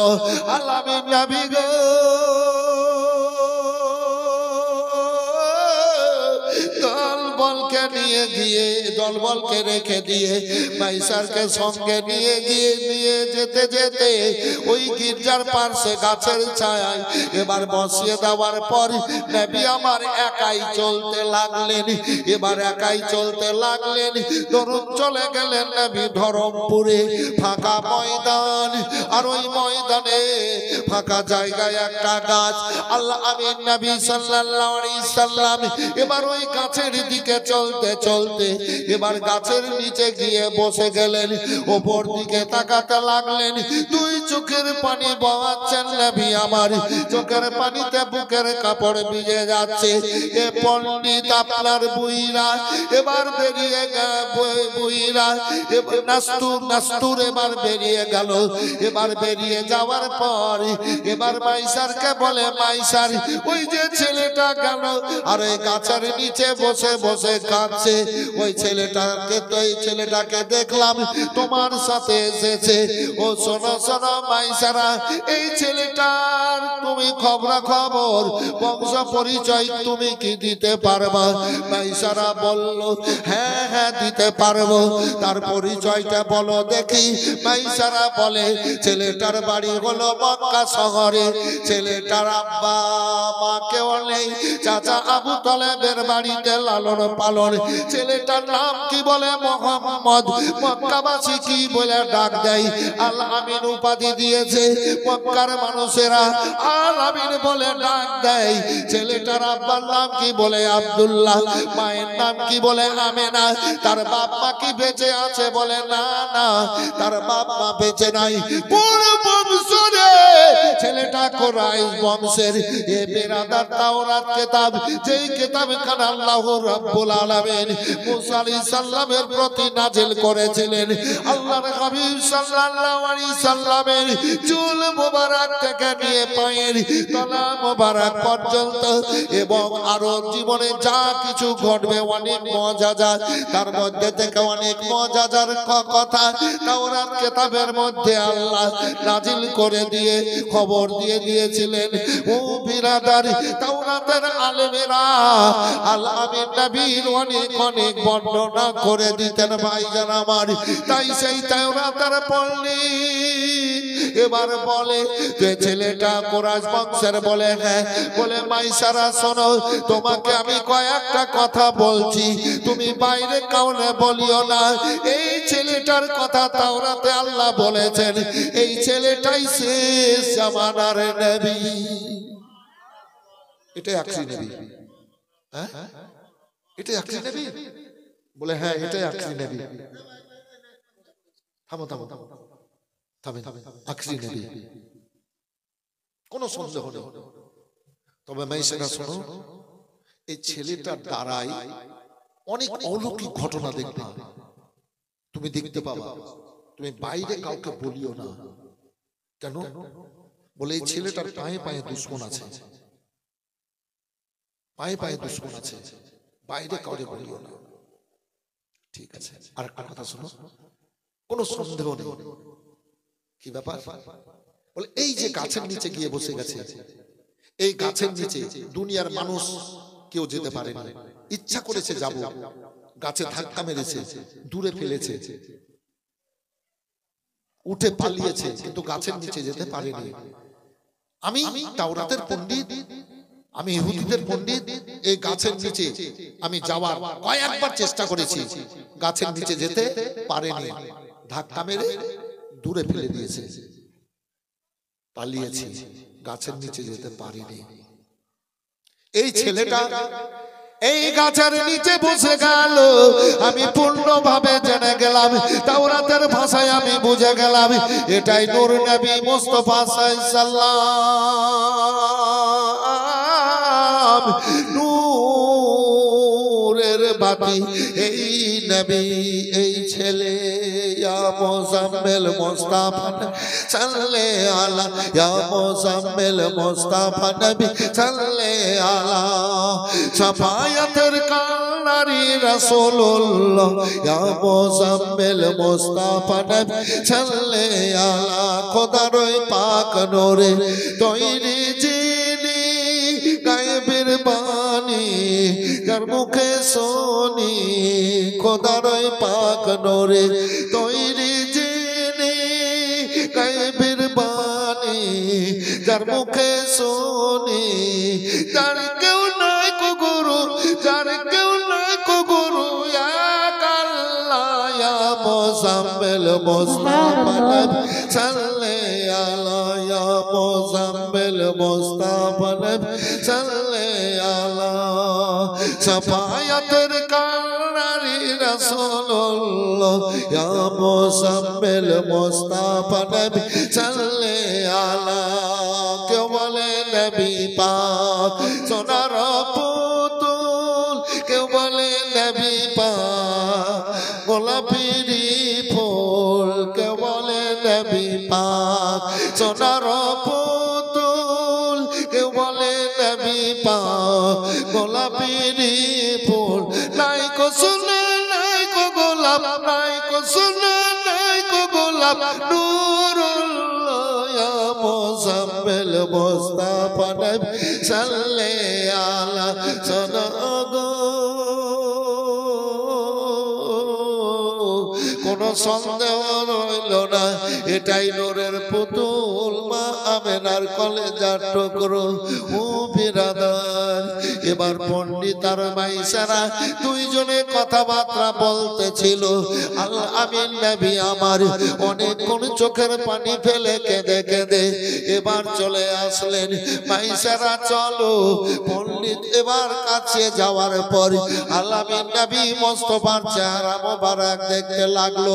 আল্লাহ নবী গো, দল বল দলবলকে নিয়ে গিয়ে দলবলকে রেখে দিয়ে মাইসারকে সঙ্গে নিয়ে যেতে যেতে ওই গির্জার পাশে গাছের ছায়ায় এবার বসিয়ে দেওয়ার পর নবী আমার একাই চলতে লাগলেন। এবার একাই চলতে লাগলেন, ধরুন চলে গেলেন নবী ধরমপুরে, ফাঁকা ময়দান, আর ওই ময়দানে ফাঁকা জায়গায় একটা গাছ। আল্লাহ আমিন নবী সাল্লাল্লাহু আলাইহি সাল্লাম এবার ওই গাছের দিকে চলতে চলতে এবার গাছের নিচে গিয়ে বসে গেলেন, ওপর দিকে তাকাতে লাগলেন। দুই চোখের পানি বহাচ্ছেন নবী আমার, চোখের পানিতে বুকের কাপড় ভিজে যাচ্ছে। এ পণ্ডিত আপনার বুইরা এবার বেরিয়ে বুইরা নাস্তুর এবার বেরিয়ে গেল। এবার বেরিয়ে যাওয়ার পর এবার মাইসারকে বলে, মাইসার ওই যে ছেলেটা গেল আর ওই গাছের নিচে বসে বসে কাঁদছে, ওই ছেলেটাকে তো এই ছেলেটাকে দেখলাম তোমার সাথে এসেছে। ও শোনো শোনো মাইসারা, এই ছেলেটার তুমি খবর বংশ পরিচয় তুমি কি দিতে পারবা? মাইসারা বলল হ্যাঁ হ্যাঁ দিতে পারবো, তার পরিচয়টা বলো দেখি। মাইসারা বলে ছেলেটার বাড়ি হলো মক্কা শহরে, ছেলেটার আব্বা মা কেউ নেই, চাচা আবু তালেবের বাড়িতে লালন পালন। ছেলেটার নাম কি বলে মোহাম্মদ, মক্কাবাসী কি বলে ডাক দেয়? আল আমিন উপাধি দিয়েছে মক্কার মানুষেরা, আল আমিন বলে ডাক দেয়। ছেলেটার আব্বার নাম কি বলে আব্দুল্লাহ, মায়ের নাম কি বলে আমেনা। তার বাপ মা কি বেঁচে আছে? বলে না না, তার বাপ মা বেঁচে নাই। কোন বংশে? ছেলেটা কুরাইশ বংশের। এ বেরাদার তাওরাত কিতাব, যেই কিতাবখানা আল্লাহ রাব্বুল আলামিন মুসা আলাইহিস সালামের প্রতি নাজিল করেছিলেন। আল্লাহর হাবিব সাল্লাল্লাহু আলাইহি সাল্লামের চুল মোবারক থেকে নিয়ে পায়ের তলা মোবারক পর্যন্ত এবং আরো জীবনে যা কিছু ঘটবে অনেক মজাদার, তার মধ্যে থেকে অনেক মজাদার কথা তাওরাত কিতাবের মধ্যে আল্লাহ নাজিল করে দিয়ে খবর দিয়ে দিয়েছিলেন। ও বিরাদার তাওরাতের আলেমেরা আল আমিন নবীর অনেক অনেক বর্ণনা করে দিতেন ভাইজান আমার। তাই সেই তাওরাতের পড়লি এবার বলে যে ছেলেটা কুরাইশ বংশের। বলে হ্যাঁ। বলে মাইসারা শোনো, তোমাকে আমি কয়েকটা কথা বলছি, তুমি বাইরে কাউকে বলিও না। এই ছেলেটার কথা তাওরাতে আল্লাহ বলেছেন, এই ছেলেটাই শেষ জামানার নবী। এটাই আখরি নবী। হ্যাঁ এটাই আখরি নবী। বলে হ্যাঁ এটাই আখরি নবী। থামো থামো থামে, আখরি নবী, কোনো সন্দেহ নেই। তবে মাইসারা শোনো, এই ছেলেটার দ্বারাই অনেক অলৌকিক ঘটনা দেখবে, তুমি দেখতে পাবা। তুমি বাইরে কাউকে বলিও না। কেন? বলে এই ছেলেটার পায়ে পায়ে দুশ্মন আছে, পায়ে পায়ে দুশ্মন আছে, বাইরে কাউকে বলিও না। ঠিক আছে। আর একটা কথা শোনো, কোনো সন্দেহ নেই। কি ব্যাপার? বলে এই যে গাছের নিচে গিয়ে বসে গেছে, এই গাছের নিচে দুনিয়ার মানুষ কেউ যেতে পারে না। ইচ্ছা করেছে যাব, গাছে ধাক্কা মেরেছে, দূরে ফেলেছে, উঠে পালিয়েছে, কিন্তু গাছের নিচে যেতে পারেনি। আমি তাওরাতের পণ্ডিত, আমি ইহুদিদের পণ্ডিত, এই গাছের নিচে আমি যাওয়ার কয়েকবার চেষ্টা করেছি, গাছের নিচে যেতে পারেনি, ধাক্কা মেরে দূরে ফেলে দিয়েছে, পালিয়েছি, গাছের নিচে যেতে পারিনি। এই ছেলেটা এই গাছের নিচে বসে গেল। আমি পূর্ণভাবে জেনে গেলাম, তাওরাতের ভাষায় আমি বুঝে গেলাম, এটাই নূর নবী মুস্তাফা সাল্লাল্লাহু নূরের বাতি এই নবী, এই ছেলে। ইয়া মুজাম্মিল মুস্তাফা সাল্লে আলা, ইয়া মুজাম্মিল মুস্তাফা নবী সাল্লে আলা, শাফায়াতের কান্নারি রাসূলুল্লাহ, ইয়া মুজাম্মিল মুস্তাফা নবী সাল্লে আলা, খোদার পাক নূরে তৈরি যিনি গায়েবের বাণী, যার মুখে শুনি খোদার ওই পাক নূরে তৈরি জেনে গায়েবের বাণী, যার মুখে শুনি যার কেউ নাই কো গুরু, যার কেউ নাই কো গুরু, এক আল্লাহ ইয়া মুজাম্মিল মুস্তাফা নবী সাল্লাল্লাহু আলাইহি ইয়া মুজাম্মিল মুস্তাফা নবী সাল্লাল্লাহু আলাইহি সাফায়াতের কারণে রাসূলুল্লাহ ইয়া মুজাম্মিল মুস্তাফা নবী সাল্লাল্লাহু আলাইহি। কেউ বলে নবী পাক সোনার পুতুল, কেউ বলে নবী পাক গোলাপের ফুল, কেউ বলে নবী পাক সোনার পুতুল, কেউ বলে নবী পাক গোলাপের ফুল। নাই কো শুনে নাই কো গোলাপ, নাই কো শুনে নাই কো গোলাপ, নূরুল্লাহ ইয়া মুজাম্মিল মুস্তাফা নবী সাল্লাল্লাহু আলাইহি সাল্লাম। কোনো সন্দেহ রইল না, এটাই নূরের পুতুল মা আমেনার কলেজার টুকরো। ও বিরাদার, এবার পণ্ডিত আর মাইসারা দুইজনে কথাবার্তা বলতেছিল। আল আমিন নবী আমার অনেকক্ষণ চোখের পানি ফেলে কেঁদে কেঁদে এবার চলে আসলেন। মাইসারা চলো। পণ্ডিত এবার কাছে যাওয়ার পর আল আমিন নবী মোস্তফার চেহারা মোবারক দেখতে লাগলো।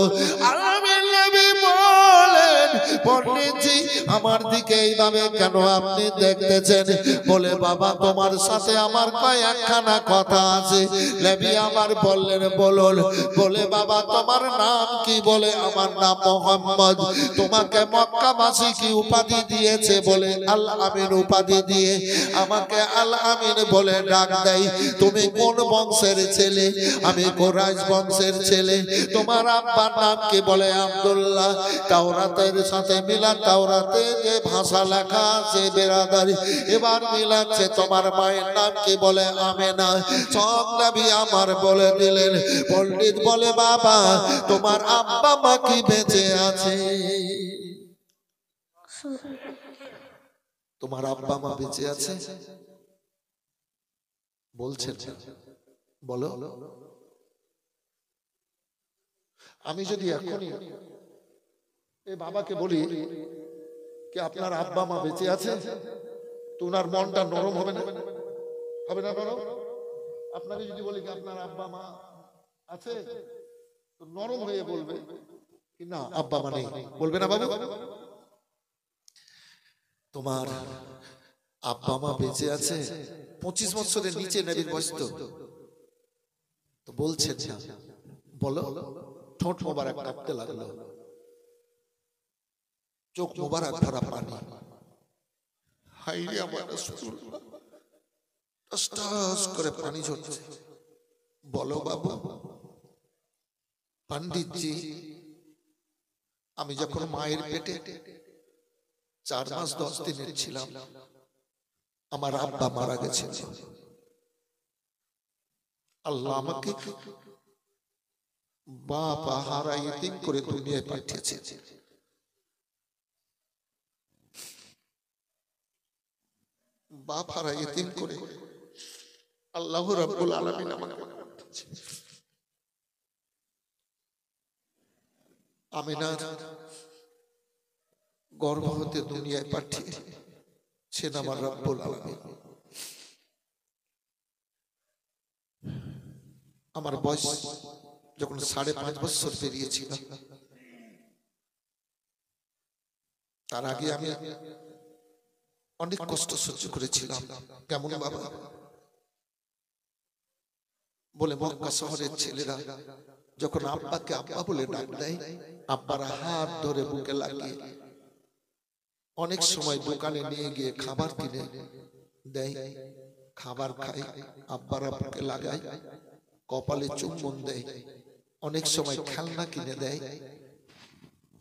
আল আমিন নবী বলেন, পণ্ডিতজি আমার দিকে এইভাবে কেন আপনি দেখতেছেন? বলে বাবা তোমার সাথে আমার কয়েকখানা কথা আছে। নবী আমার বললেন বলুন। বলে বাবা তোমার নাম কি? বলে আমার নাম মোহাম্মদ। তোমাকে মক্কাবাসী কি উপাধি দিয়েছে? বলে আল আমিন উপাধি দিয়ে আমাকে আল আমিন বলে ডাক দেয়। তুমি কোন বংশের ছেলে? আমি কুরাইশ বংশের ছেলে। তোমার আব্বার নাম কি? বলে আব্দুল্লাহ। তাওরাতের সাথে মিলা, তাওরাতে যে ভাষা লেখা আছে বেরাদারি, এবার মিলাচ্ছে। তোমার মায়ের নাম কি? বলে আমেনা। সব নবী আমার বলে দিলেন। পণ্ডিত বলে বাবা তোমার আব্বা মা কি বেঁচে আছে? তোমার আব্বা মা বেঁচে আছে? বলছেন বলো। আমি যদি এখনই এই বাবাকে বলি কি আপনার আব্বা মা বেঁচে আছে, তো ওনার মনটা নরম হবে না? হবে না নরম? আপনাকে যদি বলি কি আপনার আব্বা মা আছে, তো নরম হয়ে বলবে কি না আব্বা মা নেই, বলবে না বাবু? তোমার আব্বা মা বেঁচে আছে? 25 বছরের নিচে নবীর বয়স তো বলছেন না। বলো। ঠোঁট মোবারক কাঁপতে লাগলো, চোখ মোবারক ভরা পানি। হায়রে আমার রাসূলুল্লাহ, টস টস করে পানি ঝরছে। বলো বাবু। পণ্ডিতজি আমি যখন মায়ের পেটে 4 মাস 10 দিনের ছিলাম, আমার আব্বা মারা গেছে। আল্লাহ আমাকে বাপ হারা ইতিম করে দুনিয়ায় পাঠিয়েছে। বাপ হারা ইতিম করে আল্লাহ রাব্বুল আলামিন আমাকে পাঠিয়েছে। আমিনার গর্ভ হতে দুনিয়ায় পাঠিয়েছেন আমার রাব্বুল আলামিন। আমার বয়স যখন 5.5 বছর পেরিয়েছিল, তার আগে আমি অনেক কষ্ট সহ্য করেছিলাম। কেমন বাবা? বলে মক্কা শহরের ছেলেরা যখন আব্বাকে আব্বা বলে ডাক দেয়, আব্বারা হাত ধরে বুকে লাগিয়ে অনেক সময় দোকানে নিয়ে গিয়ে খাবার কিনে দেয়, খাবার খায়, আব্বারা বুকে লাগায়, কপালে চুম্বন দেয়। অনেক সময় খেলনা কিনে দেয়,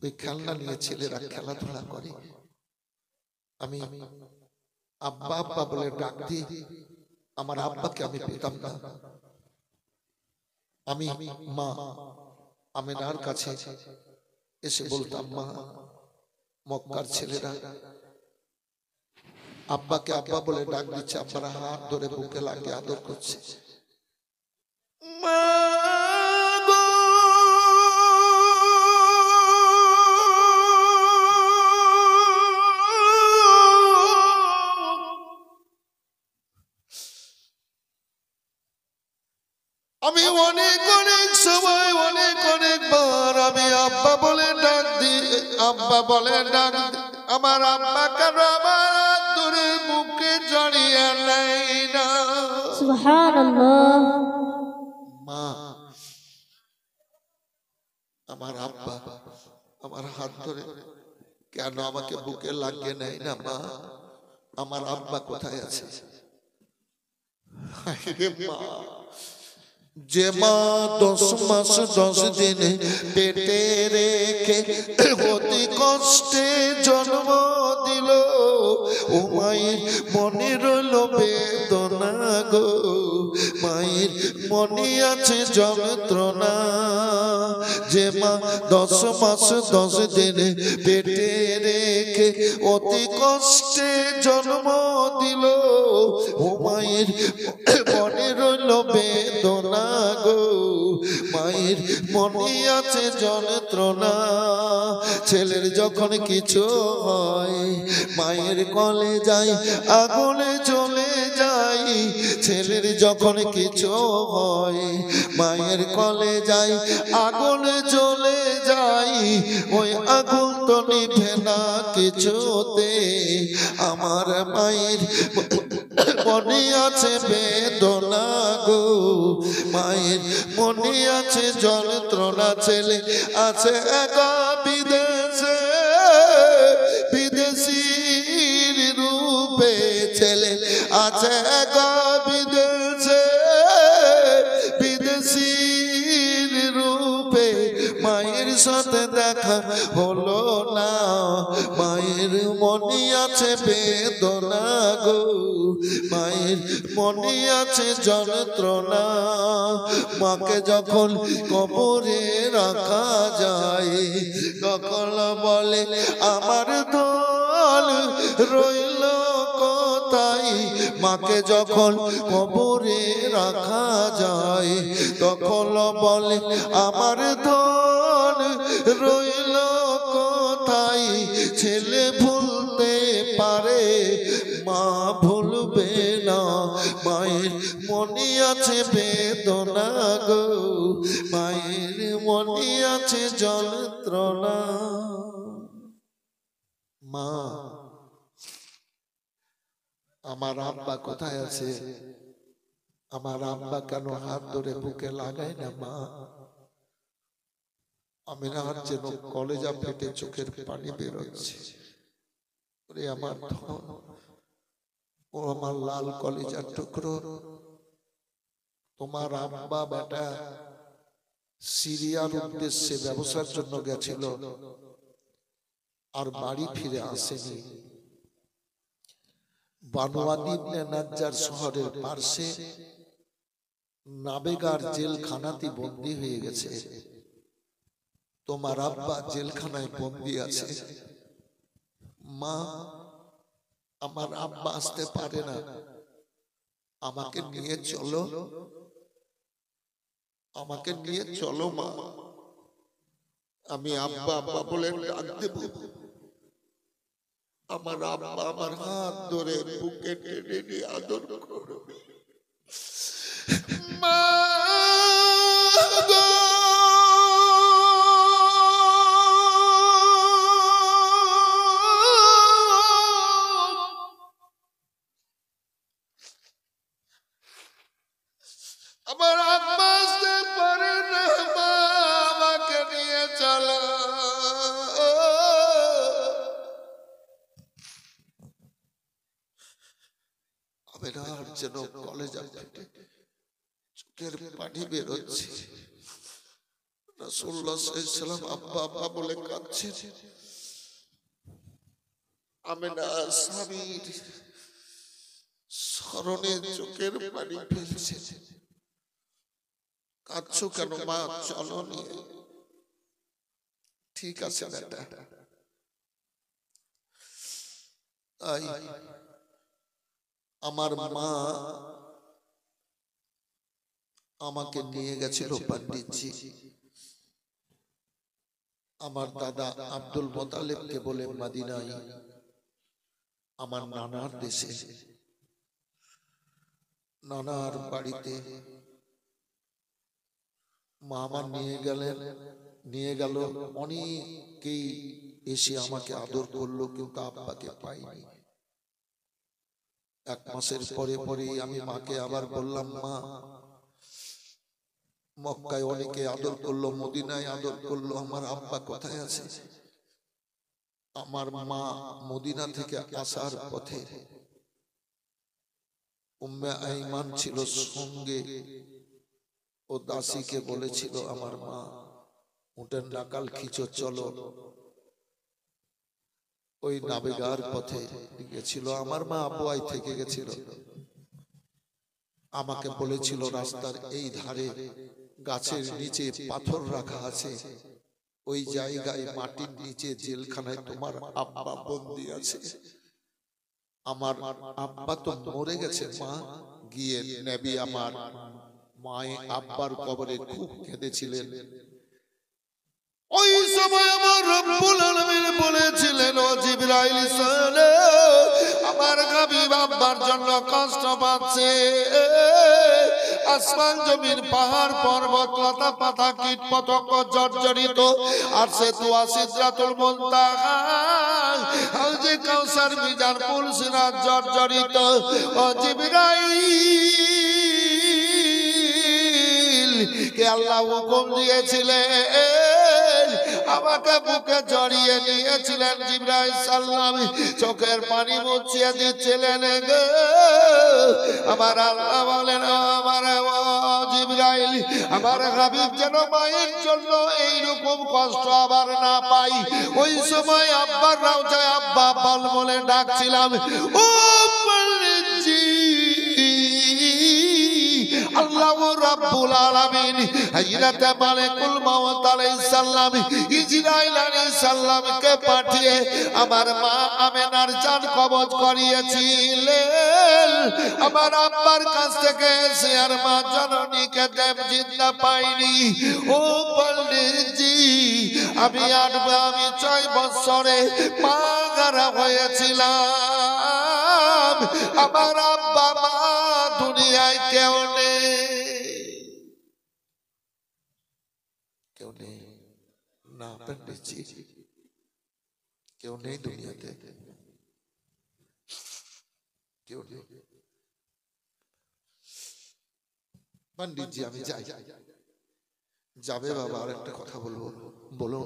ওই খেলনা নিয়ে ছেলেরা খেলাধুলা করে। আমি আব্বা আব্বা বলে ডাক দিই, আমার আব্বাকে আমি পেতাম না। আমি মা আমেনার কাছে এসে বলতাম, মা, মক্কার ছেলেরা আব্বাকে আব্বা বলে ডাক দিচ্ছে, আব্বারা হাত ধরে বুকে লাগিয়ে আদর করছে। মা গো, আমি অনেক অনেক সময় অনেকবার আমি আব্বা বলে ডাক দিই, আব্বা বলে ডাক দিই। আমার আব্বা কেন আমার দূরে বুকে জড়িয়ে নেয় না?
সুবহানাল্লাহ।
মা, আমার আব্বা আমার হাত ধরে কেন আমাকে বুকে লাগিয়ে নেয় না? মা, আমার আব্বা কোথায় আছে? মা, যে মা 10 মাস 10 দিন পেটে রেখে অতি কষ্টে জন্ম দিল, ও মায়ের মনে রইল বেদনা গো, মায়ের মনে আছে যন্ত্রণা। যে মা 10 মাস 10 দিন পেটে রেখে অতি কষ্টে জন্ম দিল, ও মায়ের মনে রইল বেদনা গো, মায়ের মনে আছে যন্ত্রণা। ছেলের যখন কিছু হয় মায়ের কোলে যাই আগুনে জ্বলে যাই, ছেলের যখন কিছু হয় মায়ের কোলে যাই আগুনে জ্বলে যাই, ওই আগুন তো নিভে না কিছুতে। আমার মায়ের মনে আছে বেদনা গো, মায়ের মনে আছে যন্ত্রণা। ছেলে আছে একা বিদেশে, বিদেশির রূপে ছেলে আছে একা বিদেশে, বিদেশির রূপে মায়ের সাথে দেখা হলো না, মায়ের মনে আছে বেদনা গো, মায়ের মনে আছে যন্ত্রণা। মাকে যখন কবরে রাখা যায় তখন বলে আমার দল রইল কোথায়? মাকে যখন কবরে রাখা যায় তখন বলে আমার দল রইল কোথায়? ছেলে ভুলতে পারে মা ভুলবে না, মায়ের মনে আছে বেদনা গো, মায়ের মনে আছে যন্ত্রণা। মা, আমার আব্বা কোথায় আছে? আমার আব্বা কেন হাত ধরে বুকে লাগায় না? মা, আমি না যেন কলেজা ফেটে চোখের পানি বেরোচ্ছে। আমার ধন, ও আমার লাল কলেজার টুকরো, তোমার আব্বা বেটা সিরিয়ার উদ্দেশ্যে ব্যবসার জন্য গেছিল আর বাড়ি ফিরে আসেনি। বানোয়াদি ইবনে নাজ্জার শহরের পার্শ্বে নাবেগার জেলখানাতে বন্দী হয়ে গেছে। তোমার আব্বা জেলখানায় বন্দী আছে। মা, আমার আব্বা আসতে পারে না, আমাকে নিয়ে চলো, আমাকে নিয়ে চলো মা, আমি আব্বা আব্বা বলে ডাক দেব। আমার আব্বা আমার হাত ধরে বুকে টেনে নিয়ে আদর করবে। মা গো, আমার আব্বা আসতে পারে না, মা আমাকে নিয়ে চলো। আমেনার যেন কলেজা ফেটে চোখের পানি বেরোচ্ছে। রাসূলুল্লাহ সাল্লাল্লাহু আলাইহি ওয়াসাল্লাম আব্বা আব্বা বলে কাঁদছেন। আমেনা স্বামীর স্মরণে চোখের পানি ফেলছে। কাঁদছো কেন মা? চলো নিয়ে। ঠিক আছে বেটা। আমার মা আমাকে নিয়ে গেছিল পণ্ডিতজি আমার দাদা আব্দুল মোতালেবকে বলে মদিনায়, আমার নানার দেশে, নানার বাড়িতে। মা আমার নিয়ে গেল। অনেকেই এসে আমাকে আদর করলো, কিন্তু আব্বাকে পাইনি। 1 মাসের পরে আমি মাকে আবার বললাম, মা মক্কায় অনেকে আদর করলো, মদিনায় আদর করলো, আমার আব্বা কোথায় আছে? আমার মা মদিনা থেকে আসার পথে উম্মে আইমান ছিল সঙ্গে, ও দাসীকে বলেছিল, আমার মা উটের নাকাল খিচো, চলো। ওই নাবিগার পথে গেছিল। আমার মা আবুয়াই থেকে গেছিল। আমাকে বলেছিল, রাস্তার এই ধারে গাছের নিচে পাথর রাখা আছে, ওই জায়গায় মাটির নিচে জেলখানায় তোমার আব্বা বন্দী আছে। আমার আব্বা তো মরে গেছে মা। গিয়ে নবী আমার মায়ে আব্বার কবরে খুব কেঁদেছিলেন। ওই সময় আমার রব্বুল আলামিন বলেছিলেন, ও জিবরাইল চলো, আমার হাবিব আব্বার জন্য কষ্ট পাচ্ছে। আসমান জমিন পাহাড় পর্বত লতা পাতা কীট পতঙ্গ জর্জরিত, আর সে তুয়া সিদরাতুল মুনতাহা হাউজে কাউসার মিজান পুল সিরাত জর্জরিত। ও জিবরাইল কে আল্লাহ হুকুম দিয়েছিলেন, আমাকে বুকে জড়িয়ে নিয়েছিলেন। জিবরাইল সাল্লাম চোখের পানি মুছিয়ে দিচ্ছিলেন। আমার আল্লাহ বলেন, আমার জিবরাইল, আমার হাবিব যেন মায়ের জন্য এইরকম কষ্ট আবার না পাই। ওই সময় আব্বার রাউজায় আব্বা বল বলে ডাকছিলাম। ও পণ্ডিতজি, আল্লাহ রাব্বুল আলামিন হযরত মালিকুল মাউত আলাইহিস সালাম ইসরাইল আলাইহিস সালামকে পাঠিয়ে আমার মা আমেনার জান কবজ করিয়েছিলেন। আমার আব্বার কাছ থেকে সে আর মা জননীকে দেব জিন্দা পাইনি। ও পণ্ডিতজি, আমি 6 বছরে মা গারা হয়েছিলাম। আমার আব্বা মা দুনিয়ায় কেউ নেই, কেউ নেই না পণ্ডিতজি, কেউ নেই দুনিয়াতে, কেউ নেই। পণ্ডিতজি আমি যাই। যাবে বাবা, আর একটা কথা বলবো। বলো।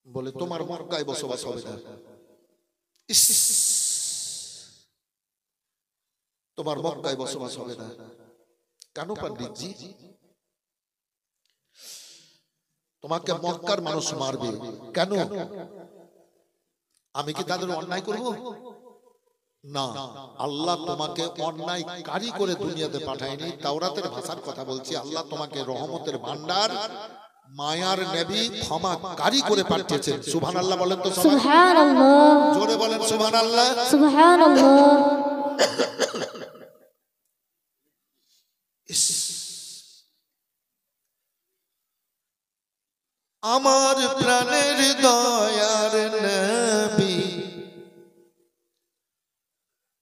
বলে, তোমার মক্কায় বসবাস হবে না। তোমার মক্কায় বসবাস হবে না। কেন পণ্ডিতজি? তোমাকে মক্কার মানুষ মারবে কেন? আমি কি তাদের অন্যায় করব? না, আল্লাহ তোমাকে অন্যায়কারী করে দুনিয়াতে পাঠায়নি। তাওরাতের ভাষার কথা বলছি। আল্লাহ তোমাকে রহমতের ভান্ডার, মায়ার নবী, ক্ষমাকারী করে পাঠিয়েছেন। সুবহানাল্লাহ বলেন তো।
সুবহানাল্লাহ।
জোরে বলেন সুবহানাল্লাহ।
সুবহানাল্লাহ।
আমার প্রাণের দয়ার নবী,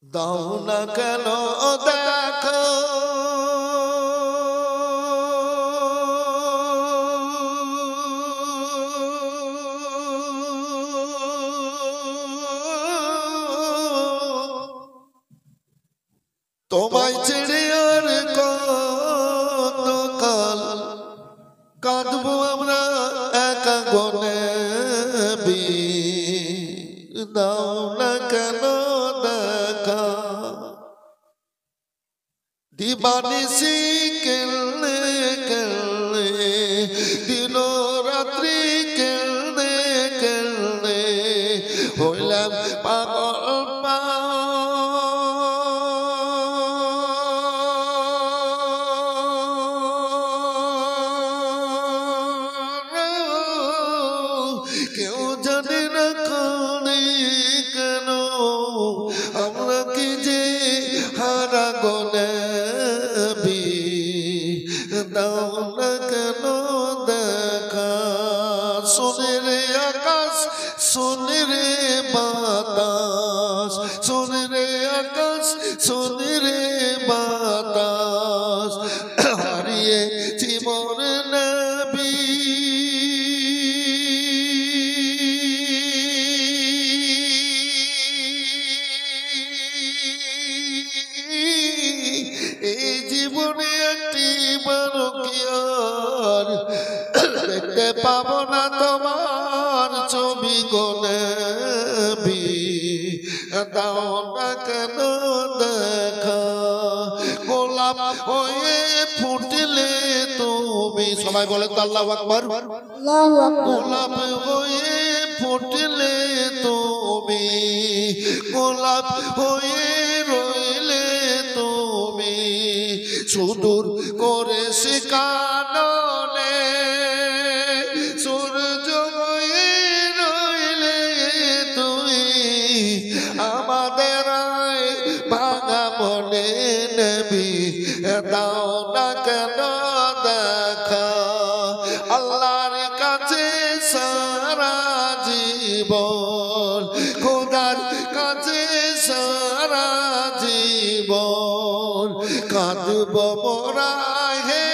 দাও না কেন দেখো, তোমায় ছেড়ে আর কত কাল কাঁদবো আমরা একা গনে। দাও না কেন দেখা, দিবানিসি কেলনে কেলনে, দিন রাত্রি কেলনে কেলনে, হইলাম পাগল রে বাতাস, শোন রে আকাশ, শোন রে বাতাস, হারিয়ে জীবন নবী। এই জীবনে একটি বারকিয়ার দেখতে পাবো না তোমার ছবি গো নবী, দাও না কেন দেখা, গোলাপ হয়ে ফুটলে তুমি, সবাই বলে তো আল্লাহু আকবার,
আল্লাহু আকবার।
গোলাপ হয়ে ফুটলে তুমি, গোলাপ হয়ে রইলে তুমি, সুদূর করে শিকাননে সূর্য হয়ে রইলে তুমি, আমাদের ভাঙা মনে নবী, দাও না কেন দেখা, আল্লাহর কাছে সারা জীবন, খোদার কাছে সারা জীবন, কাঁদব মোরা হে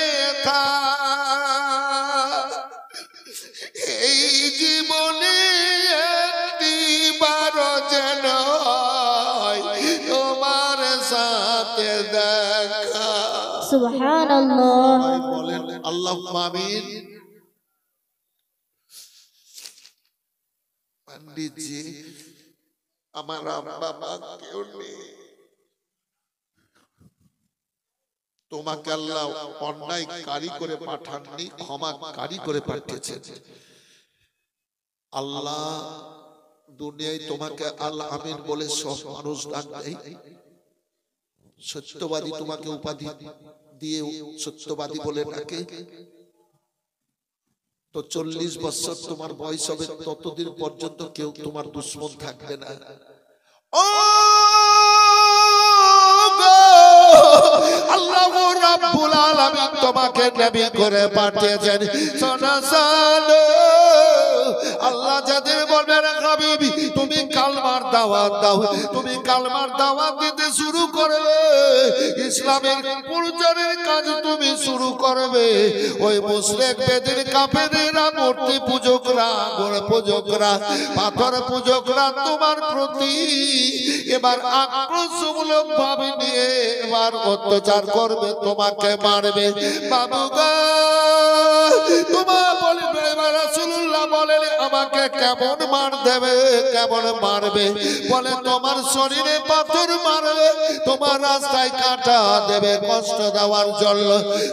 থা, এই জীবনে একটি বার যেন তোমার সাথে দেখা।
সুবহানাল্লাহ।
বলেন আল্লাহুম্মা আমিন। পণ্ডিতজি, আমার আব্বা মা কেউ নেই, তোমাকে আল্লাহ অন্যায় কারি করে পাঠাননি, ক্ষমা কারি করে পাঠিয়েছেন। আল্লাহ দুনিয়ায় তোমাকে আল আমিন বলে সব মানুষ ডাক দেয়, সত্যবাদী তোমাকে উপাধি দিয়ে সত্যবাদী বলে ডাকে। তো 40 বছর তোমার বয়স হবে, ততদিন পর্যন্ত কেউ তোমার দুশ্মন থাকবে না। ও আল্লাহ রাব্বুল আলামিন তোমাকে নবী করে পাঠিয়েছেন। সোনা সালো আল্লাহ যাদের বলবেন হাবিবি তুমি কালমার দাওয়াত দাও, তুমি কালমার দাওয়াত দিতে শুরু করবে, ইসলামের প্রচারের কাজ তুমি শুরু করবে। ওই মুশরিক বেদিন কাফেররা, মূর্তি পূজকরা, গোড় পূজকরা, পাথর পূজকরা তোমার প্রতি এবার আক্রোশমূলক ভাবে নিয়ে এবার অত্যাচার করবে, তোমাকে মারবে। বাবু গো তোমার বলবে রাসূলুল্লাহ বলেন আমাকে কেমন মার দেবে, কেমন মারবে? বলে তোমার শরীরে পাথর মারবে, তোমার রাস্তায় কাঁটা দেবে কষ্ট দেওয়ার জন্য,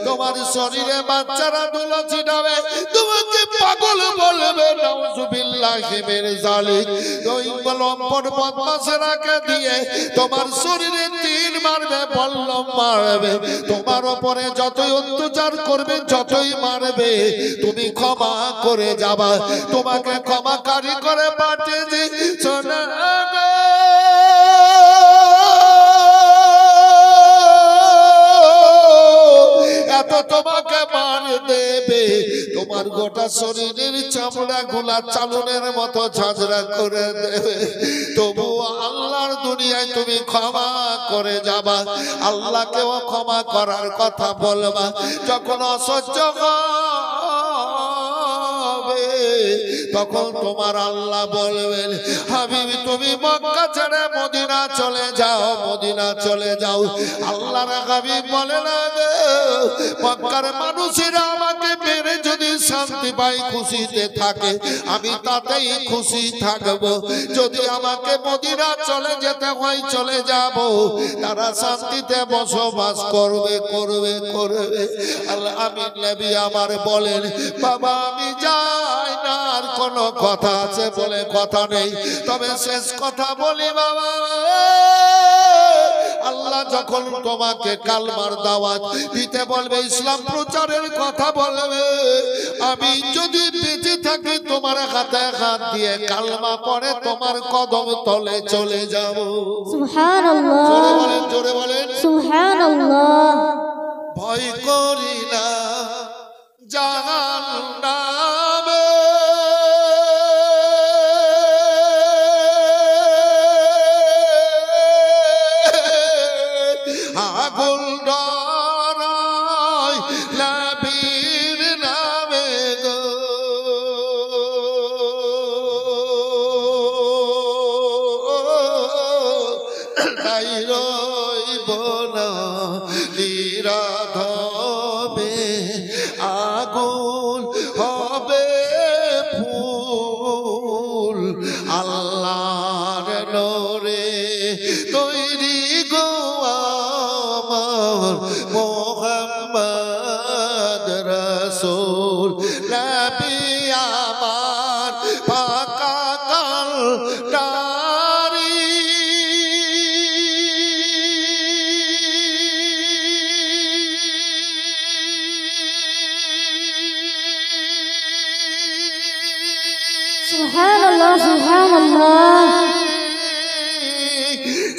তোমার শরীরে বাচ্চারা ধুলো ছিটাবে, তোমাকে পাগল বলবে। নাউযুবিল্লাহি মিন যালিক। ওই লম্পট বদমাশেরাকে দিয়ে তোমার শরীরে তীর মারবে, বল্লম মারবে, তোমার উপরে যতই অত্যাচার করবে, যতই মারবে, তুমি ক্ষমা করে যাবা, তোমাকে ক্ষমাকারী করে পাঠিয়েছি। সোনা গো এত তোমাকে মার দেবে, তোমার গোটা শরীরের চামড়া গুলা চালনের মতো ঝাঁঝরা করে দেবে, তবু আল্লাহর দুনিয়ায় তুমি ক্ষমা করে যাবা, আল্লাহকেও ক্ষমা করার কথা বলবা। যখন অসহ্য হবে তখন তোমার আল্লাহ বলবেন হাবিবি তুমি মক্কা ছেড়ে মদিনা চলে যাও, মদিনা চলে যাও। আল্লাহর হাবিব বলে না গো মক্কার মানুষেরা আমাকে মেরে যদি শান্তি পাই, খুশিতে থাকে, আমি তাতেই খুশি থাকব। যদি আমাকে মদিনা চলে যেতে হয় চলে যাব, তারা শান্তিতে বসবাস করবে, করবে, করবে। আল্লাহ আমিন নবী আমার বলেন বাবা আমি যাই না, আর কোনো কথা আছে বলে কথা নেই, তবে শেষ কথা বলি বাবা, আল্লাহ যখন তোমাকে কালমার দাওয়াত দিতে বলবে, ইসলাম প্রচারের কথা বলবে, আমি যদি বেঁচে থাকি তোমার হাতে হাত দিয়ে কালমা পড়ে তোমার কদম তলে চলে যাব।
সুবহানাল্লাহ।
জোরে বলেন, জোরে বলেন।
সুবহানাল্লাহ।
ভয় করি না জাহান্নামে, আগুন ডরায় নবীর নামে গো তাই রইব না নিরাধবে আগুন হবে ফুল আল্লাহর নূরে তৈরি গো আমার মুহাম্মদ রাসূল নবী আমার পাকা কালদারি
Subhanallah, Subhanallah.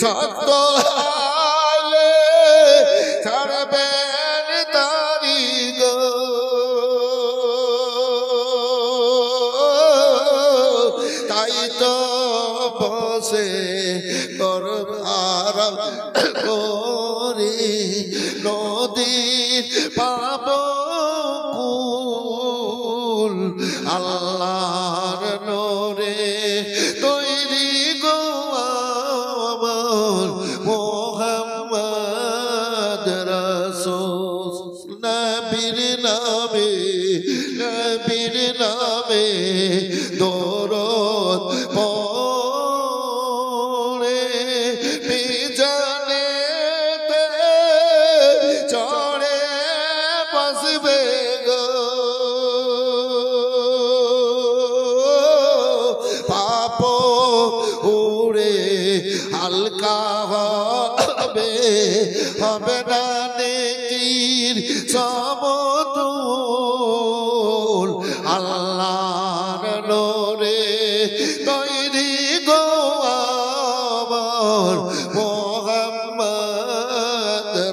সত্য আলে ছাড়বেন তারি গো তাই তো বসে করব আরাম করে নদীর পাব কুল আল্লাহর নূরে তৈরি গো আমার মুহাম্মদ রাসূল নবীর নামে দরুদ পড়ে বিজনেতে চড়ে বসবে গো পাপ উড়ে হালকা হবে না নেকির সমতুল আল্লাহর নূরে তৈরি গো আমার মুহাম্মদ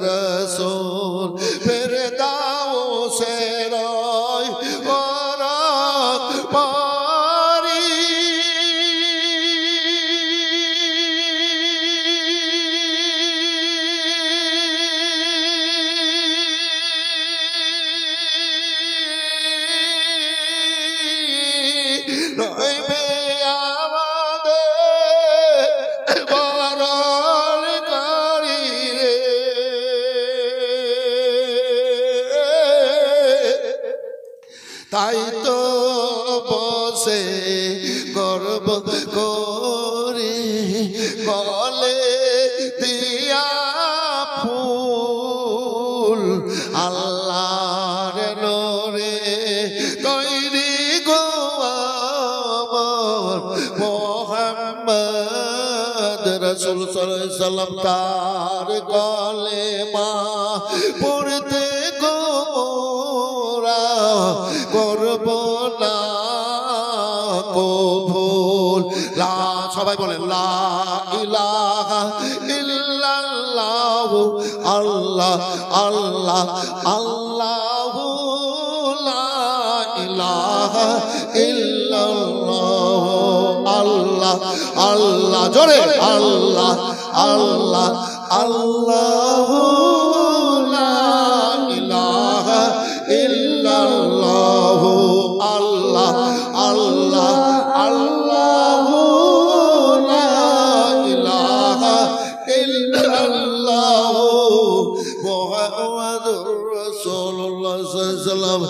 রাসূল ফেরদাউসের ওরা পারি রইবে আমাদের বরণ করি তাই তো বসে গর্ব করে বলে দিয়া ফুল আল্লাহর নূরে তৈরি গো আমার মুহাম্মদ রাসূল সাল্লাল্লাহু আলাইহি সাল্লাম তার কলেমা পড়তে গো মোরা করব না কবুল লা সবাই বলেন লা ইলাহা ইল্লাল্লাহু আল্লাহ আল্লাহ আল্লাহু লা ইলাহা ইল্লাল্লাহু আল্লাহ আল্লাহ জোরে আল্লাহ আল্লাহ আল্লাহু লা ইলাহা ইল্লাল্লাহু আল্লাহ আল্লাহ আল্লাহু লা ইলাহা ইল্লাল্লাহু মুহাম্মাদুর রাসূলুল্লাহ সাল্লাল্লাহু আলাইহি ওয়াসাল্লাম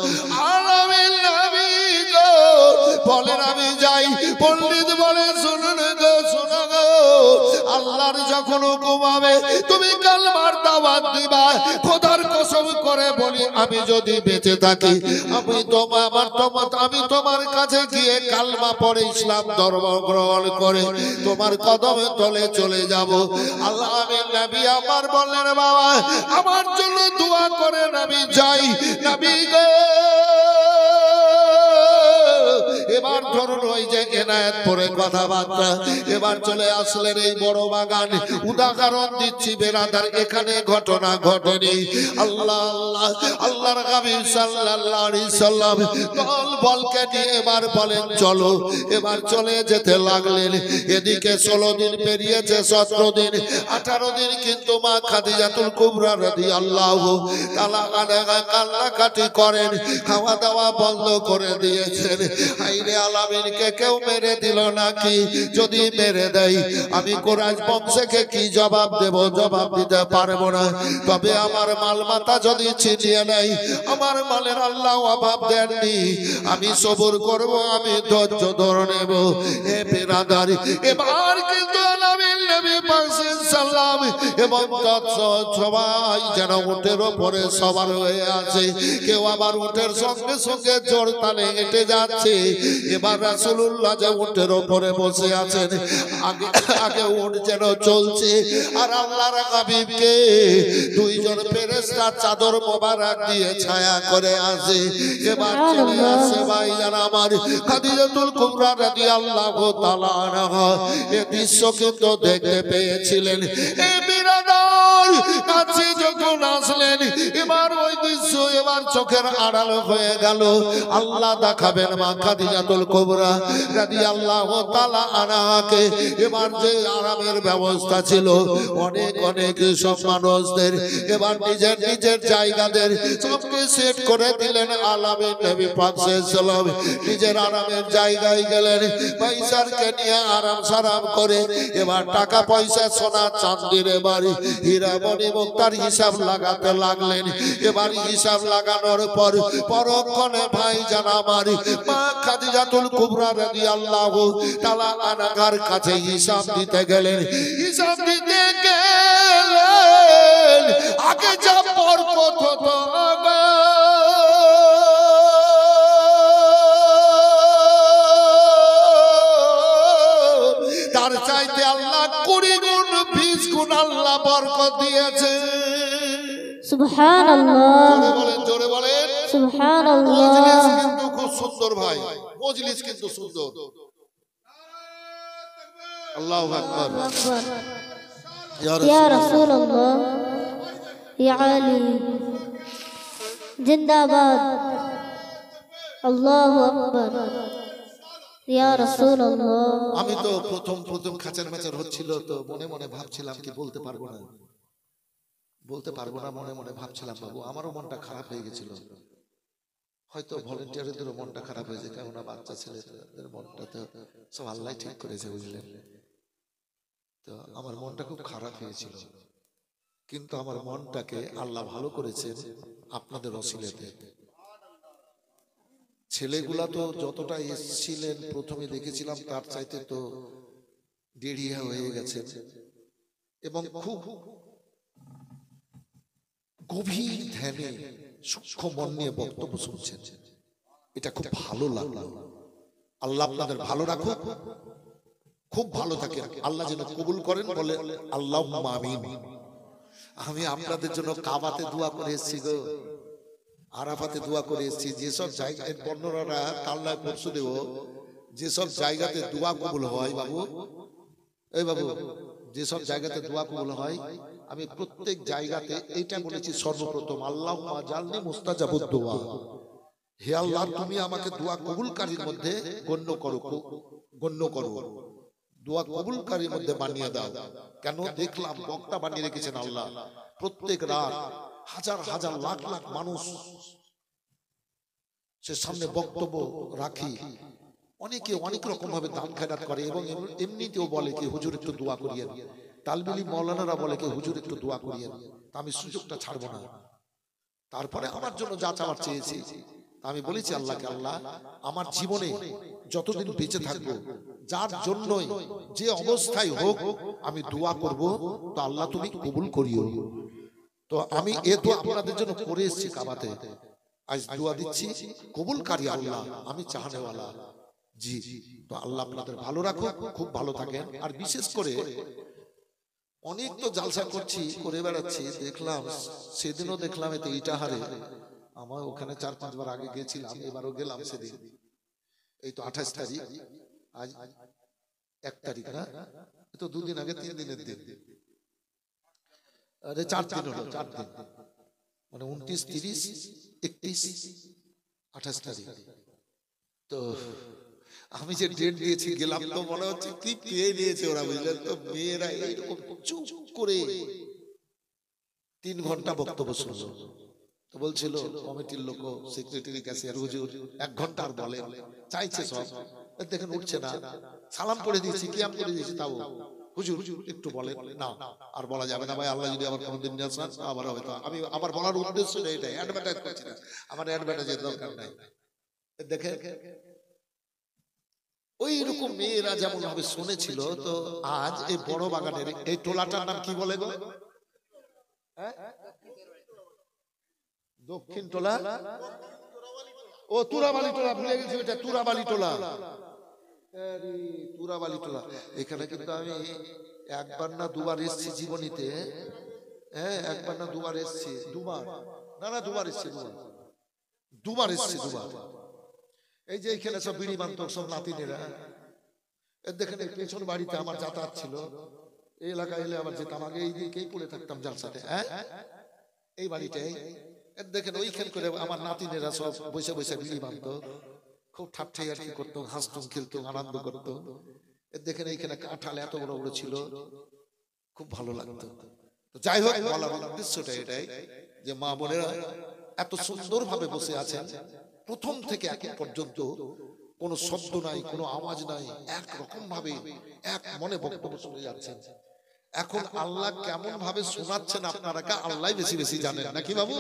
নবী গো বলেন আমি যাই পণ্ডিত বলে শুনুন গো শুনো গো আল্লাহর যখন হুকুম হবে তুমি কালমার দাওয়াত দিবা খোদার কসম করে বলি আমি যদি বেঁচে থাকি আমি তোমার কাছে গিয়ে কালমা পড়ে ইসলাম ধর্ম গ্রহণ করে তোমার কদমে তলে চলে যাব আল্লাহ আমি নবী আমার বললেন বাবা আমার জন্য দোয়া করেন আমি যাই নবী গো এবার ধরুন ওই যে এনায়েতপুরে কথাবার্তা, এবার চলে আসলেন এই বড় বাগান। উদাহরণ দিচ্ছি বেরাদার, এখানে ঘটনা ঘটেনি। আল্লাহ আল্লাহ আল্লাহর হাবিব সাল্লাল্লাহু আলাইহি সাল্লাম দল বলকে নিয়ে এবার বলেন চলো। এবার চলে যেতে লাগলেন। এদিকে 16 দিন পেরিয়েছে, 17 দিন, 18 দিন, কিন্তু মা খাদিজাতুল কুবরা রাদিয়াল্লাহু তাআলা আনহা কান্নাকাটি করেন, খাওয়া দাওয়া বন্ধ করে দিয়েছেন। আইরে আলামিনকে কেউ মেরে দিল নাকি? যদি মেরে দেয় আমি কুরাইশ বংশকে কি জবাব দেব? জবাব দিতে পারবো না। তবে আমার মাল মাতা যদি ছিনিয়ে নেয়, আমার মালের আল্লাহ অভাব দেননি, আমি সবর করব, আমি ধৈর্য ধরে নেব। এ বিরাদার, এবার কিন্তু আলামিন নবী পাক সাল্লাল্লাহু এবং সবাই যেন উটের উপরে সবার হয়ে আছে। কেউ আবার উটের সঙ্গে সঙ্গে জোর তালে হেঁটে যাচ্ছে। এবার রাসূলুল্লাহ যে উটের উপরে বসে আছেন, আগে আগে উট যেন চলছে, আর আল্লাহর হাবিবকে দুইজন ফেরেশতা চাদর মোবারক দিয়ে ছায়া করে আছে। এবার চলে আসে ভাইজান আমার খাদিজাতুল কুবরা রাদিয়াল্লাহু তাআলা আনহা। এই দৃশ্য কিন্তু দেখতে পেয়েছিলেন। এ বিরাদার কাছে যখন আসলেন, এবার ওই দৃশ্য এবার চোখের আড়াল হয়ে গেল। আল্লাহ দেখাবেন মা খাদিজাতুল কুবরা রাদিয়াল্লাহু তাআলা আনহাকে। এবার যে আরামের ব্যবস্থা ছিল অনেক অনেক সব মানুষদের, এবার নিজের নিজের জায়গাদের সবকে সেট করে দিলেন। আলামিন নবী পাক সাল্লাল্লাহু আলাইহি ওয়াসাল্লাম নিজের আরামের জায়গায় গেলেন। পয়সারকে নিয়ে আরাম সারাম করে এবার টাকা পয়সা সোনা চাঁদির বাড়ি হীরা মণি মুক্তার হিসাব লাগাতে লাগলেন। এবার হিসাব লাগানোর পর পরক্ষণে ভাইজান আমার মা খাদিজাতুল কুবরা রাদিয়াল্লাহু তাআলা আনহার কাছে হিসাব দিতে গেলেন। হিসাব দিতে গেলেন, আগে যা বরকত হতো তার চাইতে আল্লাহ 20 গুণ 20 গুণ আল্লাহ বরকত দিয়েছে।
সুবহানাল্লাহ,
জোরে বলেন
সুবহানাল্লাহ।
মজলিস কিন্তু খুব সুন্দর ভাই, মজলিস কিন্তু সুন্দর। আল্লাহু আকবার,
ইয়া রাসূলুল্লাহ, ইয়া আলী জিন্দাবাদ, আল্লাহু আকবার, ইয়া রাসূলুল্লাহ।
আমি তো প্রথম খাঁচার ম্যাচার হচ্ছিল, তো মনে মনে ভাবছিলাম কি বলতে পারবো না মনে মনে ভাবছিলাম। বাবু আমারও মনটা খারাপ হয়ে গেছিল, হয়তো ভলেন্টিয়ারদেরও মনটা খারাপ হয়েছে, কেননা বাচ্চা ছেলেদের মনটা তো সব আল্লাহ ঠিক করেছে, বুঝলেন? তো আমার মনটা খুব খারাপ হয়েছিল, কিন্তু আমার মনটাকে আল্লাহ ভালো করেছে আপনাদের ওসিলাতে। ছেলেগুলা তো যতটা এসেছিলেন প্রথমে দেখেছিলাম তার চাইতে তো দেরিয়া হয়ে গেছে, এবং খুব গভীর ধ্যানে সূক্ষ্ম মন নিয়ে বক্তব্য শুনছেন। এটা খুব ভালো লাগলো। আল্লাহ আপনাদের ভালো রাখুক, খুব ভালো থাকে, আল্লাহ যেন কবুল করেন। বলে আল্লাহুম্মা আমিন। আমি আপনাদের জন্য কাবাতে দোয়া করে এসেছি গো, আরাফাতে দোয়া করে এসেছি। যেসব জায়গায় বর্ণনারা কাল্লায় পরশু দেব, যেসব জায়গাতে দোয়া কবুল হয় বাবু, এই বাবু যেসব জায়গাতে দোয়া কবুল হয়, আমি প্রত্যেক জায়গাতে এইটা বলেছি সর্বপ্রথম, আল্লাহুম্মা জালনি মুস্তাজাবুদ দোয়া। হে আল্লাহ, তুমি আমাকে দোয়া কবুলকারীর মধ্যে গণ্য করো, দোয়া কবুলকারীর মধ্যে বানিয়ে দাও। কেন? দেখলাম বক্তা বানিয়ে রেখেছেন আল্লাহ, প্রত্যেক রাত হাজার হাজার লাখ লাখ মানুষ সে সামনে বক্তব্য রাখি, অনেকে অনেক রকম ভাবে দান খেরাত করে, এবং এমনিতেও বলে কি হুজুর একটু দোয়া করিয়েন। তালবিলি মৌলানারা বলে কি হুজুর একটু দোয়া করিয়েন। আমি সুযোগটা ছাড়বো না। তারপরে আমার জন্য যা চাওয়ার চেয়েছি আমি বলেছি আল্লাহকে, আল্লাহ আমার জীবনে যতদিন বেঁচে থাকবো, যার জন্যই যে অবস্থায় হোক আমি দোয়া করব, তো আল্লাহ তুমি কবুল করিও। তো আমি এ দোয়া আপনাদের জন্য করে এসেছি কাবাতে, আজ দোয়া দিচ্ছি কবুলকারী আল্লাহ, আমি চাহনেওয়ালা। জি, তো আল্লাহ আপনাদের ভালো রাখুক, খুব ভালো থাকেন। আর বিশেষ করে অনেক তো জালসা করছি, করে বেড়াচ্ছি, দেখলাম সেদিনও দেখলাম এতে ইটাহারে, আমার ওখানে 4-5 বার আগে গেছিলাম, এবারও গেলাম সেদিন। এই তো 28 তারিখ, আজ 1 তারিখ না, তো 2 দিন আগে 3 দিনের দিন, আরে 4 দিন হলো, 4 দিন মানে 29, 30, 31, 28 তারিখ। তো আমি যে ডেট দিয়েছি গেলাম, তো মনে হচ্ছে কি পেয়ে নিয়েছে ওরা, বুঝলেন তো। মেয়েরা এইরকম চুপ করে 3 ঘন্টা বক্তব্য শুনলো। তো বলছিল কমিটির লোক, সেক্রেটারি, ক্যাশিয়ার, হুজুর 1 ঘন্টা আর বলে চাইছে সব, দেখেন উঠছে না। সালাম করে দিয়েছি, কিয়াম করে দিয়েছি, তাও হুজুর একটু বলেন না, আর বলা যাবে না ভাই, আল্লাহ যদি আবার কোনোদিন নিয়ে আসেন আবার হয়তো। আমি আমার বলার উদ্দেশ্য এটাই, অ্যাডভার্টাইজ করছি না, আমার অ্যাডভার্টাইজের দরকার নাই। দেখে ওই রকম মেয়েরা যেমন ভাবে শুনেছিল। তো আজ এই বড় বাগানের এই টোলাটার নাম কি বলে গো? দক্ষিণ টোলা, ও তুরাবালি টোলা, ভুলে গেছি ওইটা, তুরাবালি টোলা, তুরাবালি টোলা। এখানে কিন্তু আমি 1বার না 2বার এসেছি জীবনীতে। হ্যাঁ, 1বার না 2বার এসেছি, 2বার না 2বার এসেছি, 2বার এসেছি, 2বার। এই যে এখানে সব বিড়ি বান্ধব সব নাতিনেরা, দেখেন এই পেছন বাড়িতে আমার যাতায়াত ছিল, এই এলাকায় এলে আবার যেতাম, আগে এই দিকেই পড়ে থাকতাম যার সাথে, হ্যাঁ এই বাড়িটাই। দেখেন ওইখান করে আমার নাতিনেরা সব বসে বসে বিড়ি বান্ধব, খুব ঠাট্টাই আর কি করতো, হাসতুম খেলতো, আনন্দ করতো। দেখেন এইখানে কাঁঠাল এত বড় বড় ছিল, খুব ভালো লাগতো। যাই হোক, বলার উদ্দেশ্যটা এটাই যে মা বোনেরা এত সুন্দর ভাবে বসে আছেন, প্রথম থেকে এখন পর্যন্ত কোনো শব্দ নাই, কোনো আওয়াজ নাই, একরকম ভাবে এক মনে বক্তব্য শুনে যাচ্ছেন। এখন আল্লাহ কেমন ভাবে শোনাচ্ছেন আপনারা আল্লাহ বেশি বেশি জানেন, নাকি বাবু?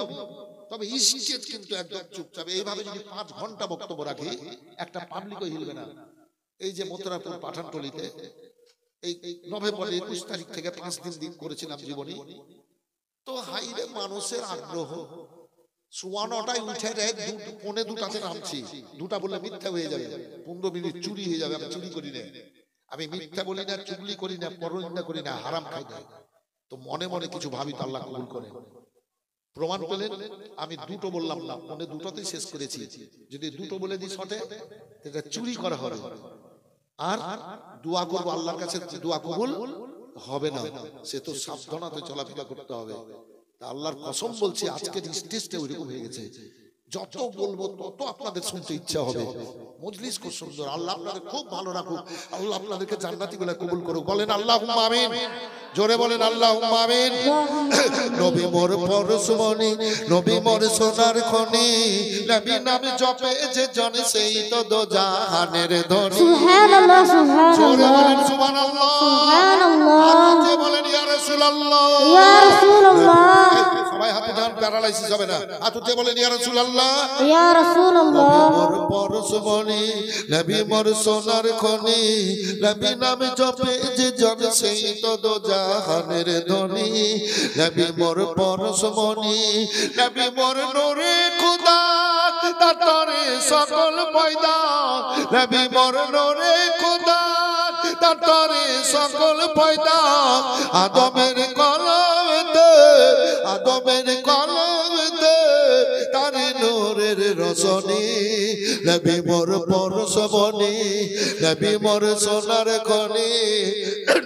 তবে স্টেজ কিন্তু একদম চুপচাপ। এইভাবে যদি 5 ঘন্টা বক্তব্য রাখি, একটা পাবলিকও হিলবে না। এই যে মথুরাপুর পাঠানটলিতে এই নভেম্বর 21 তারিখ থেকে 5 দিন করেছিলাম জীবনী। তো হাইরে মানুষের আগ্রহ, 9:15টায় উঠে রে 1:45টাতে নামছি। 2টা বললে মিথ্যা হয়ে যাবে, 15 মিনিট চুরি হয়ে যাবে। আমি চুরি করি না, আমি মিথ্যা বলি না, চুগলি করি না, পরনিন্দা করি না, হারাম খাই না। তো মনে মনে কিছু ভাবি তো আল্লাহ কবুল করে। প্রমাণ পেলেন আমি 2টো বললাম না, 2:15তেই শেষ করেছি। যদি 2টো বলে দিই শটে, এটা চুরি করা হবে। আর দোয়া করবো আল্লাহর কাছে, দোয়া কবুল হবে না, সে তো সাবধানতা চলাফেরা করতে হবে। আল্লাহর কসম বলছি, আজকের স্টেজটা ওইরকম হয়ে গেছে, যত বলবো তত আপনাদের শুনতে ইচ্ছা হবে। মজলিস খুব সুন্দর, আল্লাহ আপনাদের খুব ভালো রাখুক, আল্লাহ আপনাদেরকে জান্নাতি গুলা কবুল করুক। বলেন আল্লাহুম্মা আমিন, জোরে বলেন আল্লাহুম্মা আমিন। নবী মোর পরশমণি, নবী মোর সোনার খনি, নবী নাম জপে যে জন সেই তো দো জাহানের ধনী।
সুবহানাল্লাহ,
জোরে বলেন
সুবহানাল্লাহ,
সুবহানাল্লাহ,
সুবহানাল্লাহ,
আর যে বলেন ইয়া রাসূলুল্লাহ,
ইয়া রাসূলুল্লাহ,
সবাই হাত উঠান, প্যারালাইসিস হবে না। হাত উঠে বলেন ইয়া রাসূলুল্লাহ,
ইয়া রাসূলুল্লাহ।
মোর পরশমণি, নবী মোর সোনার খনি, নবী নাম জপে যে জন সেই তো দো জাহানের ধনী। নবী মোর পরশমণি, নবী মোর নূরে খুদা, তারে সকল পয়দা। নবী মোর নূরে খুদা, তারে সকল পয়দা। আদমের কলমেতে, আদমের কলমেতে তারে নূরের রোশনী। নবী মোর পরশমণি, নবী মোর সোনার খনি,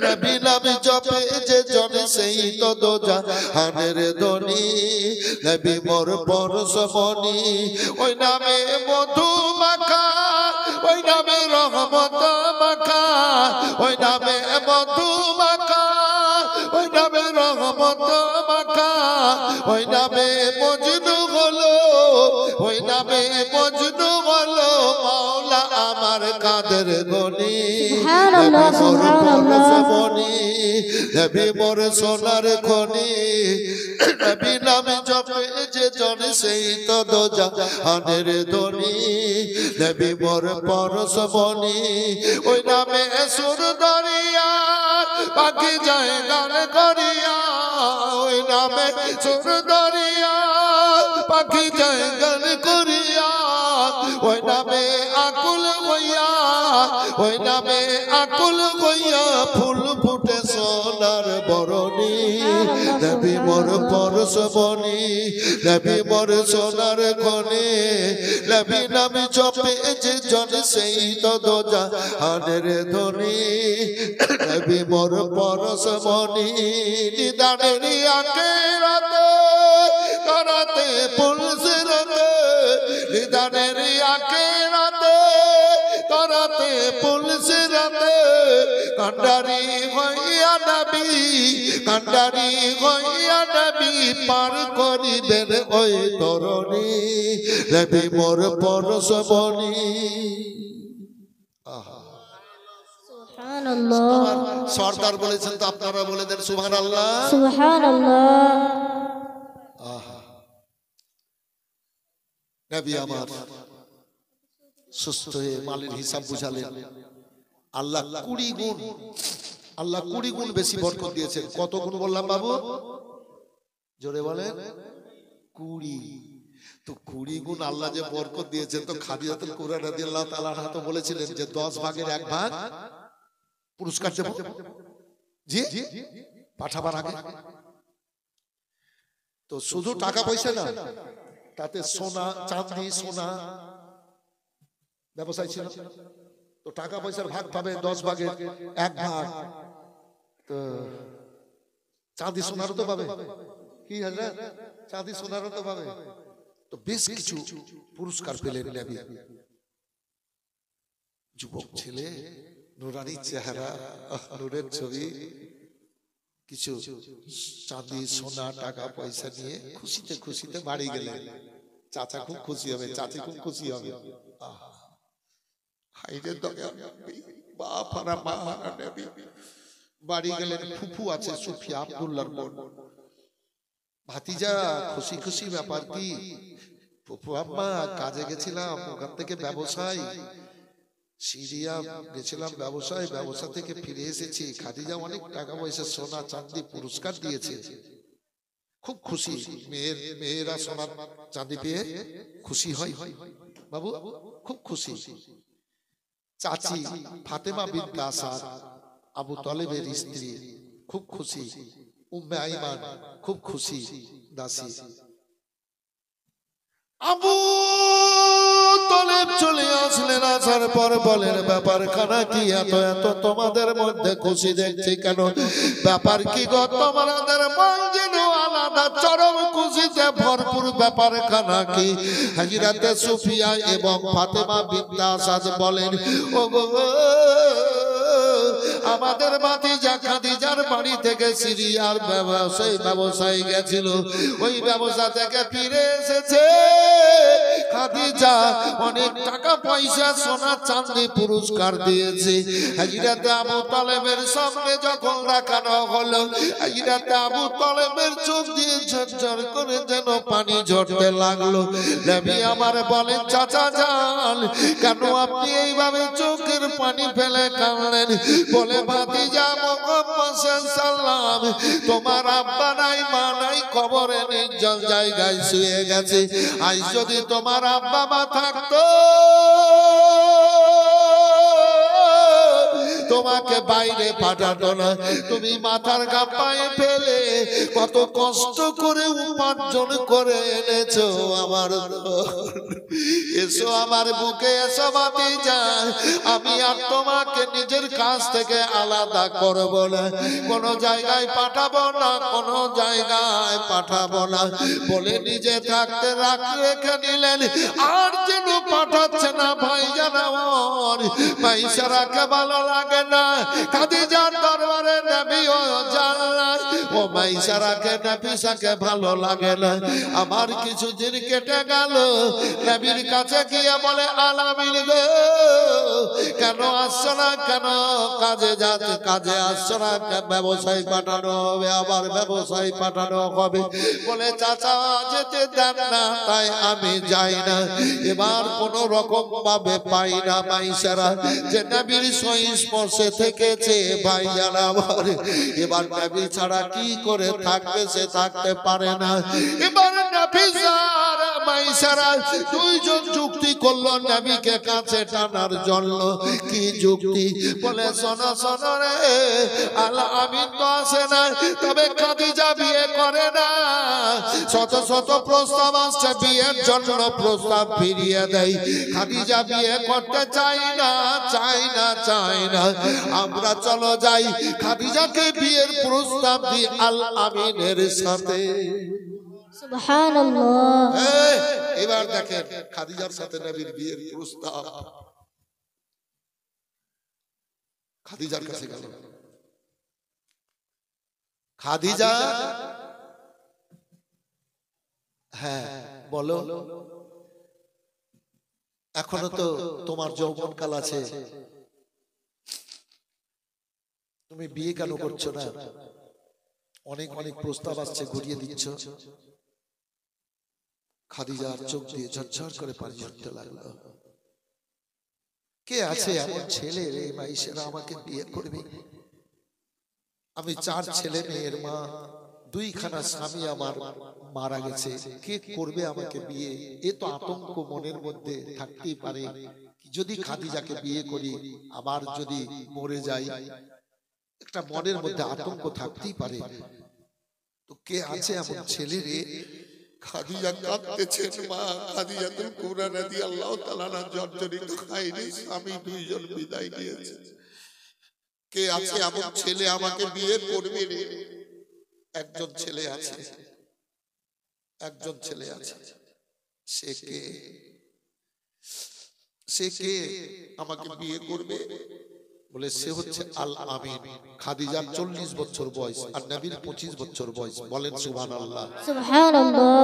নবী নাম জপে যে জন সেই তো দো জাহানের ধনী। নবী মোর পরশমণি, ওই নামে মধু মাখা, ওই নামে রহমত মাখা, ওই নামে মধু মাখা, ওই নামে রহমত মাখা, ওই নামে মজনু হলো, ওই নামে মজনু হলো মাওলা আমার কাদের গনি।
সুবহানাল্লাহ, সুবহানাল্লাহ,
নবী মোর সোনার খনি, নবী নাম জপে যে জন সেই তো দো জাহানের ধনী। নবী মোর পরশমণি, ওই নামে সুর দরিয়া পাখি যায় গান করিয়া, ওই নামে সুর দরিয়া পাখি যায় গান করিয়া, ওই নামে আকুল হইয়া, ওই নামে আকুল হইয়া ফুল ফুটে সোন সোনার বরণী নবী মোর পরশমণি নবী মোর সোনার খনি নবী নাম জপে যে জন সেই তো দোজা হানের ধ্বনি নবী মোর পরশমণি নিদানের আখেরাতে করাতে পুলসিরাতে নিদানের আখেরাতে করাতে পুলসিরাতে কান্ডারি হইয়া নবী কান্ডারি হইয়া নবী পার করিবেন ওই তরণী নবী মোর পরশমণি।
সুবহানাল্লাহ।
সরদার বলেছেন তো আপনারা বলে দেন সুবহানাল্লাহ।
সুবহানাল্লাহ।
নবী আমার সুস্থ হয়ে মালের হিসাব বুঝালেন। আল্লাহ 20 গুণ আল্লাহ 20 গুণ বেশি বরকত দিয়েছেন। কত গুণ বললাম বাবু? জোরে বলেন। 20। তো 20 গুণ আল্লাহ যে বরকত দিয়েছেন, তো খাদিজাতুল কুবরা রাদিয়াল্লাহু তাআলা আনহা তো বলেছিলেন যে 10 ভাগের 1 ভাগ পুরস্কার দেব। জি পাঠাবার আগে তো শুধু টাকা পয়সা না, তাতে সোনা চাঁদি সোনা ব্যবসায় ছিল, তো টাকা পয়সার ভাগ পাবে 10 ভাগের 1 ভাগ। তো চাঁদি সোনারও তো পাবে, কি হাজার চাঁদি সোনারও তো পাবে। তো বেশ কিছু পুরস্কার পেলেন নবী। যুবক ছেলে, নুরানি চেহারা, নূরের ছবি, কিছু চাঁদি সোনা টাকা পয়সা নিয়ে খুশিতে খুশিতে বাড়ি গেলেন। চাচা খুব খুশি হবে, চাচি খুব খুশি হবে। বাড়ি গেলেন, ফুফু আছে সুফিয়া আব্দুল্লাহর বোন। ভাতিজা খুশি খুশি ব্যাপার কি? ফুফু আম্মা কাজে গেছিলাম, ওখান থেকে ব্যবসায় সিরিয়া গেছিলাম ব্যবসায়, ব্যবসা থেকে ফিরে এসেছি। খাদিজা অনেক টাকা পয়সা সোনা চাঁদি পুরস্কার দিয়েছে, খুব খুশি। মেয়েরা সোনা চাঁদি পেয়ে খুশি হয় বাবু, খুব খুশি। চাচি ফাতেমা বিনত আসাদ আবু তালেবের স্ত্রী, খুব খুশি। উম্মে আইমান খুব খুশি, দাসী। আবু তালেব চলে আসলেন, আসার পর বলেন ব্যাপার খানা কি? এত এত তোমাদের মধ্যে খুশি দেখছি কেন? ব্যাপার কি গো? তোমাদের মন যেন আলাদা, চরম খুশিতে ভরপুর। ব্যাপার খানা কি? হযরতে সুফিয়া এবং ফাতেমা বিনত আসাদ বলেন, ও গো আমাদের ভাতিজা খাদিজার বাড়ি থেকে সিরিয়ার ব্যবসায় গেছিল, ওই ব্যবসা থেকে ফিরে এসেছে। খাদিজা অনেক টাকা পয়সা সোনা চাঁদি পুরস্কার দিয়েছে। হযরত আবু তালেবের সামনে যখন রাখানো হলো, হযরত আবু তালেবের চোখ দিয়ে ঝরঝর করে যেন পানি ঝরতে লাগলো। নবী আমার বলেন, চাচা যান, কেন আপনি এইভাবে চোখের পানি ফেলে কাঁদলেন? বলে ভাতিজা মুহাম্মদ সাল্লাল্লাহু, তোমার আব্বা নাই মা নাই, কবরে নির্জন জায়গায় শুয়ে গেছে। আজ যদি তোমার আব্বা মা থাকতো, তোমাকে বাইরে পাঠাতো না। তুমি মাথার ঘাম পায়ে ফেলে কত কষ্ট করে উপার্জন করে এনেছো আমার। এসো আমার বুকে, এসো ভাতিজা, আমি আর তোমাকে নিজের কাছ থেকে আলাদা করব না, কোন জায়গায় পাঠাবো না, কোন জায়গায় পাঠাবো না বলে নিজে থাকতে রেখে নিলেন। আর যেন পাঠাচ্ছে না ভাইজান আমার, মাইসারাকে ভালো লাগে না। খাদিজার দরবারে নবী ও জানলা, ও মাইসারাকে নফিসাকে ভালো লাগে না। আমার কিছুদিন কেটে গেল, নবীর কাছে গিয়ে বলে, আলামিন গো কেন আসছো না? কেন কাজে আসছো না? ব্যবসায় পাঠানো হবে, আবার ব্যবসায় পাঠানো হবে। বলে চাচা যেতে দেন না, তাই আমি যাই না। এবার কোন রকম ভাবে পাই না মাইসারা যে নবীর সংস্পর্শে থেকেছে ভাইজান আমার। এবার নবী ছাড়া কি কি করে থাকবে সে থাকতে পারে না। এবার নাফিসার মাইসারা দুইজন যুক্তি করলো নবীকে কাছে টানার জন্য। কি যুক্তি? বলে শোনো শোনো রে, আল আমিন তো আসে না, তবে খাদিজা বিয়ে করে না। শত শত প্রস্তাব আসছে বিয়ের জন্য, প্রস্তাব ফিরিয়ে দেয়। খাদিজা বিয়ে করতে চাই না, চাই না, চাই না। আমরা চলো যাই, খাদিজাকে বিয়ের প্রস্তাব দিই আল আমিনের সাথে।
সুবহানাল্লাহ।
এবার দেখেন খাদিজার সাথে নবীর বিয়ের প্রস্তাব। খাদিজার কাছে গেল। খাদিজা, হ্যাঁ বলো, এখনো তো তোমার যৌবনকাল আছে, তুমি বিয়ে কেন করছো না? অনেক অনেক প্রস্তাব আসছে, ঘুরিয়ে দিচ্ছ। খাদিজার চোখ দিয়ে ঝরঝর করে পানি ঝরতে লাগলো। কে আছে এমন ছেলে রে মাইশেরা আমাকে বিয়ে করবে? আমি 4 ছেলে মেয়ের মা, 2খানা স্বামী আমার মারা গেছে, কে করবে আমাকে বিয়ে? এ তো আতঙ্ক মনের মধ্যে থাকতেই পারে। যদি খাদিজাকে বিয়ে করি আবার যদি মরে যাই, একটা মনের মধ্যে আতঙ্ক থাকতেই পারে। তো কে আছে এমন ছেলে রে? খাদিজা কাঁদতেছেন মা। খাদিজাতুল কুবরা রাদিয়াল্লাহু তাআলা আনহা জর্জরিত খাইনি, স্বামী 2জন বিদায় নিয়েছে। কে আছে এমন ছেলে আমাকে বিয়ে করবে রে? একজন ছেলে আছে, একজন ছেলে আছে। সে কে? সে কে আমাকে বিয়ে করবে? বলে সে হচ্ছে আল আমিন। খাদিজার 40 বছর বয়স আর নবীর 25 বছর বয়স। বলেন সুবহানাল্লাহ।
সুবহানাল্লাহ।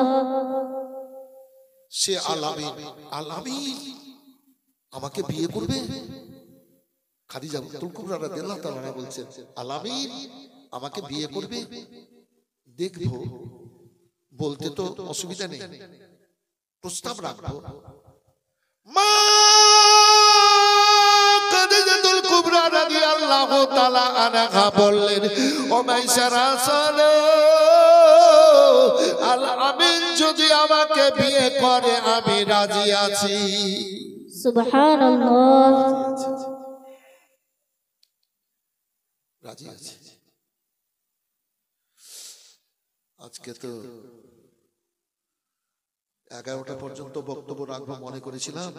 সে আল আমিন। আল আমিন আমাকে বিয়ে করবে? খাদিজা কুবরা রাদিয়াল্লাহু তাআলা আনহা বলছেন, আল আমিন আমাকে বিয়ে করবে? দেখবো, বলতে তো অসুবিধা নেই, প্রস্তাব রাখবো। মা খাদিজাতুল কুবরা রাদিয়াল্লাহু তাআলা আনহা বললেন, ও মাইসারা শোনো, আল আমিন যদি আমাকে বিয়ে করে আমি রাজি আছি।
সুবহানাল্লাহ।
রাজি আছি। আজকে তো 11টা পর্যন্ত বক্তব্য রাখবো মনে করেছিলাম,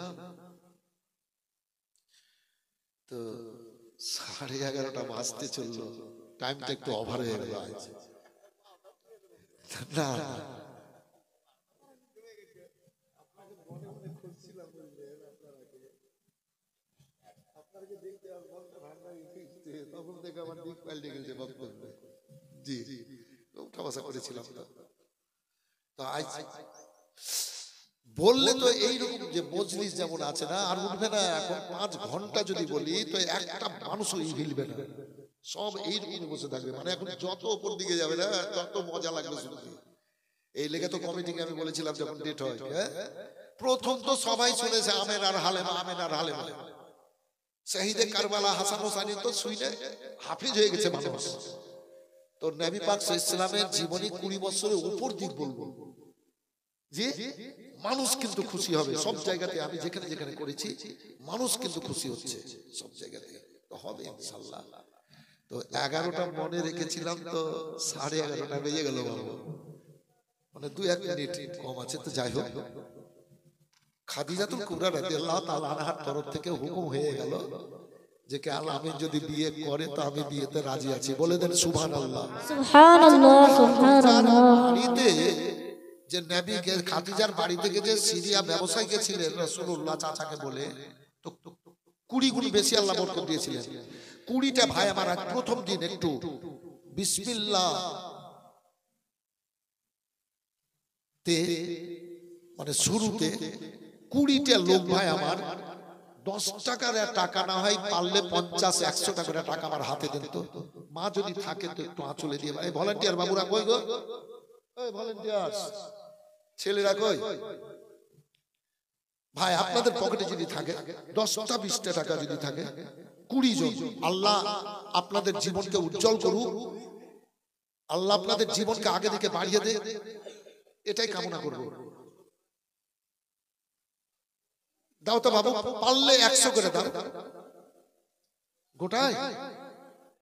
তো 11:30 বাজতে চললো। টাইমটা একটু ওভার হয়ে গেল। না তখন দেখে আমার দিক পাল্টে গেছে বক্তব্য। জি উঠা বসা করেছিলাম। তো আজ বললে তো এইরকম যে মজলিস যেমন আছে না, আর উঠবে না। এখন 5 ঘন্টা যদি বলি তো একটা মানুষও হিলবে না, সব এইরকম বসে থাকবে। মানে এখন যত উপর দিকে যাবে না তত মজা লাগবে শুনতে। এই লেগে তো কমিটিকে আমি বলেছিলাম যখন ডেট হয়, প্রথম তো সবাই শুনেছে আমের আর হালেমা, আমের আর হালেমা। শহীদে কারবালা হাসান হোসেন তো শুনে হাফিজ হয়ে গেছে মানুষ। তো নবী পাক সাল্লাল্লাহু আলাইহি ওয়াসাল্লামের জীবনী 20 বছরের উপর দিক বলবো যে মানুষ কিন্তু খুশি হবে সব জায়গাতে। আমি যেখানে যেখানে করেছি মানুষ কিন্তু খুশি হচ্ছে সব জায়গাতে, তো হবে ইনশাআল্লাহ। তো 11টা মনে রেখেছিলাম, তো 11:30 বেজে গেল বাবু। মানে 2-1 মিনিট কম আছে। তো যাই হোক, খাদিজাতুল কুবরা রাদিয়াল্লাহু তাআলা আনহার তরফ থেকে হুকুম হয়ে গেল যে কে আল আমিন যদি বিয়ে করে তো আমি বিয়েতে রাজি আছি। বলে দেন সুবহানাল্লাহ।
সুবহানাল্লাহ। সুবহানাল্লাহ।
বাড়িতে যে নবী খাদিজার বাড়ি থেকে যে সিরিয়া ব্যবসায় গেছিলেন রাসূলুল্লাহ চাচাকে বলে, তো 20 গুণ বেশি আল্লাহ বরকত দিয়েছিলেন। 20টা ভাই আমার আজ প্রথম দিন একটু বিসমিল্লাহ তে মানে শুরুতে 20টা লোক ভাই আমার 10 টাকার টাকা না হয় পারলে 50-100 টাকার টাকা আমার হাতে দেন। তো মা যদি থাকে তো একটু আঁচলে দিয়ে, ভাই ভলান্টিয়ার বাবুরা কই গো? ওই ভলান্টিয়ার ছেলেরা কই? ভাই আপনাদের পকেটে যদি থাকে 10টা-20টা টাকা যদি থাকে, 20 জন, আল্লাহ আপনাদের জীবনকে উজ্জ্বল করুক, আল্লাহ আপনাদের জীবনকে আগে দিকে বাড়িয়ে দে, এটাই কামনা করব। দাও তো বাবু, পারলে 100 করে দাও গোটায়।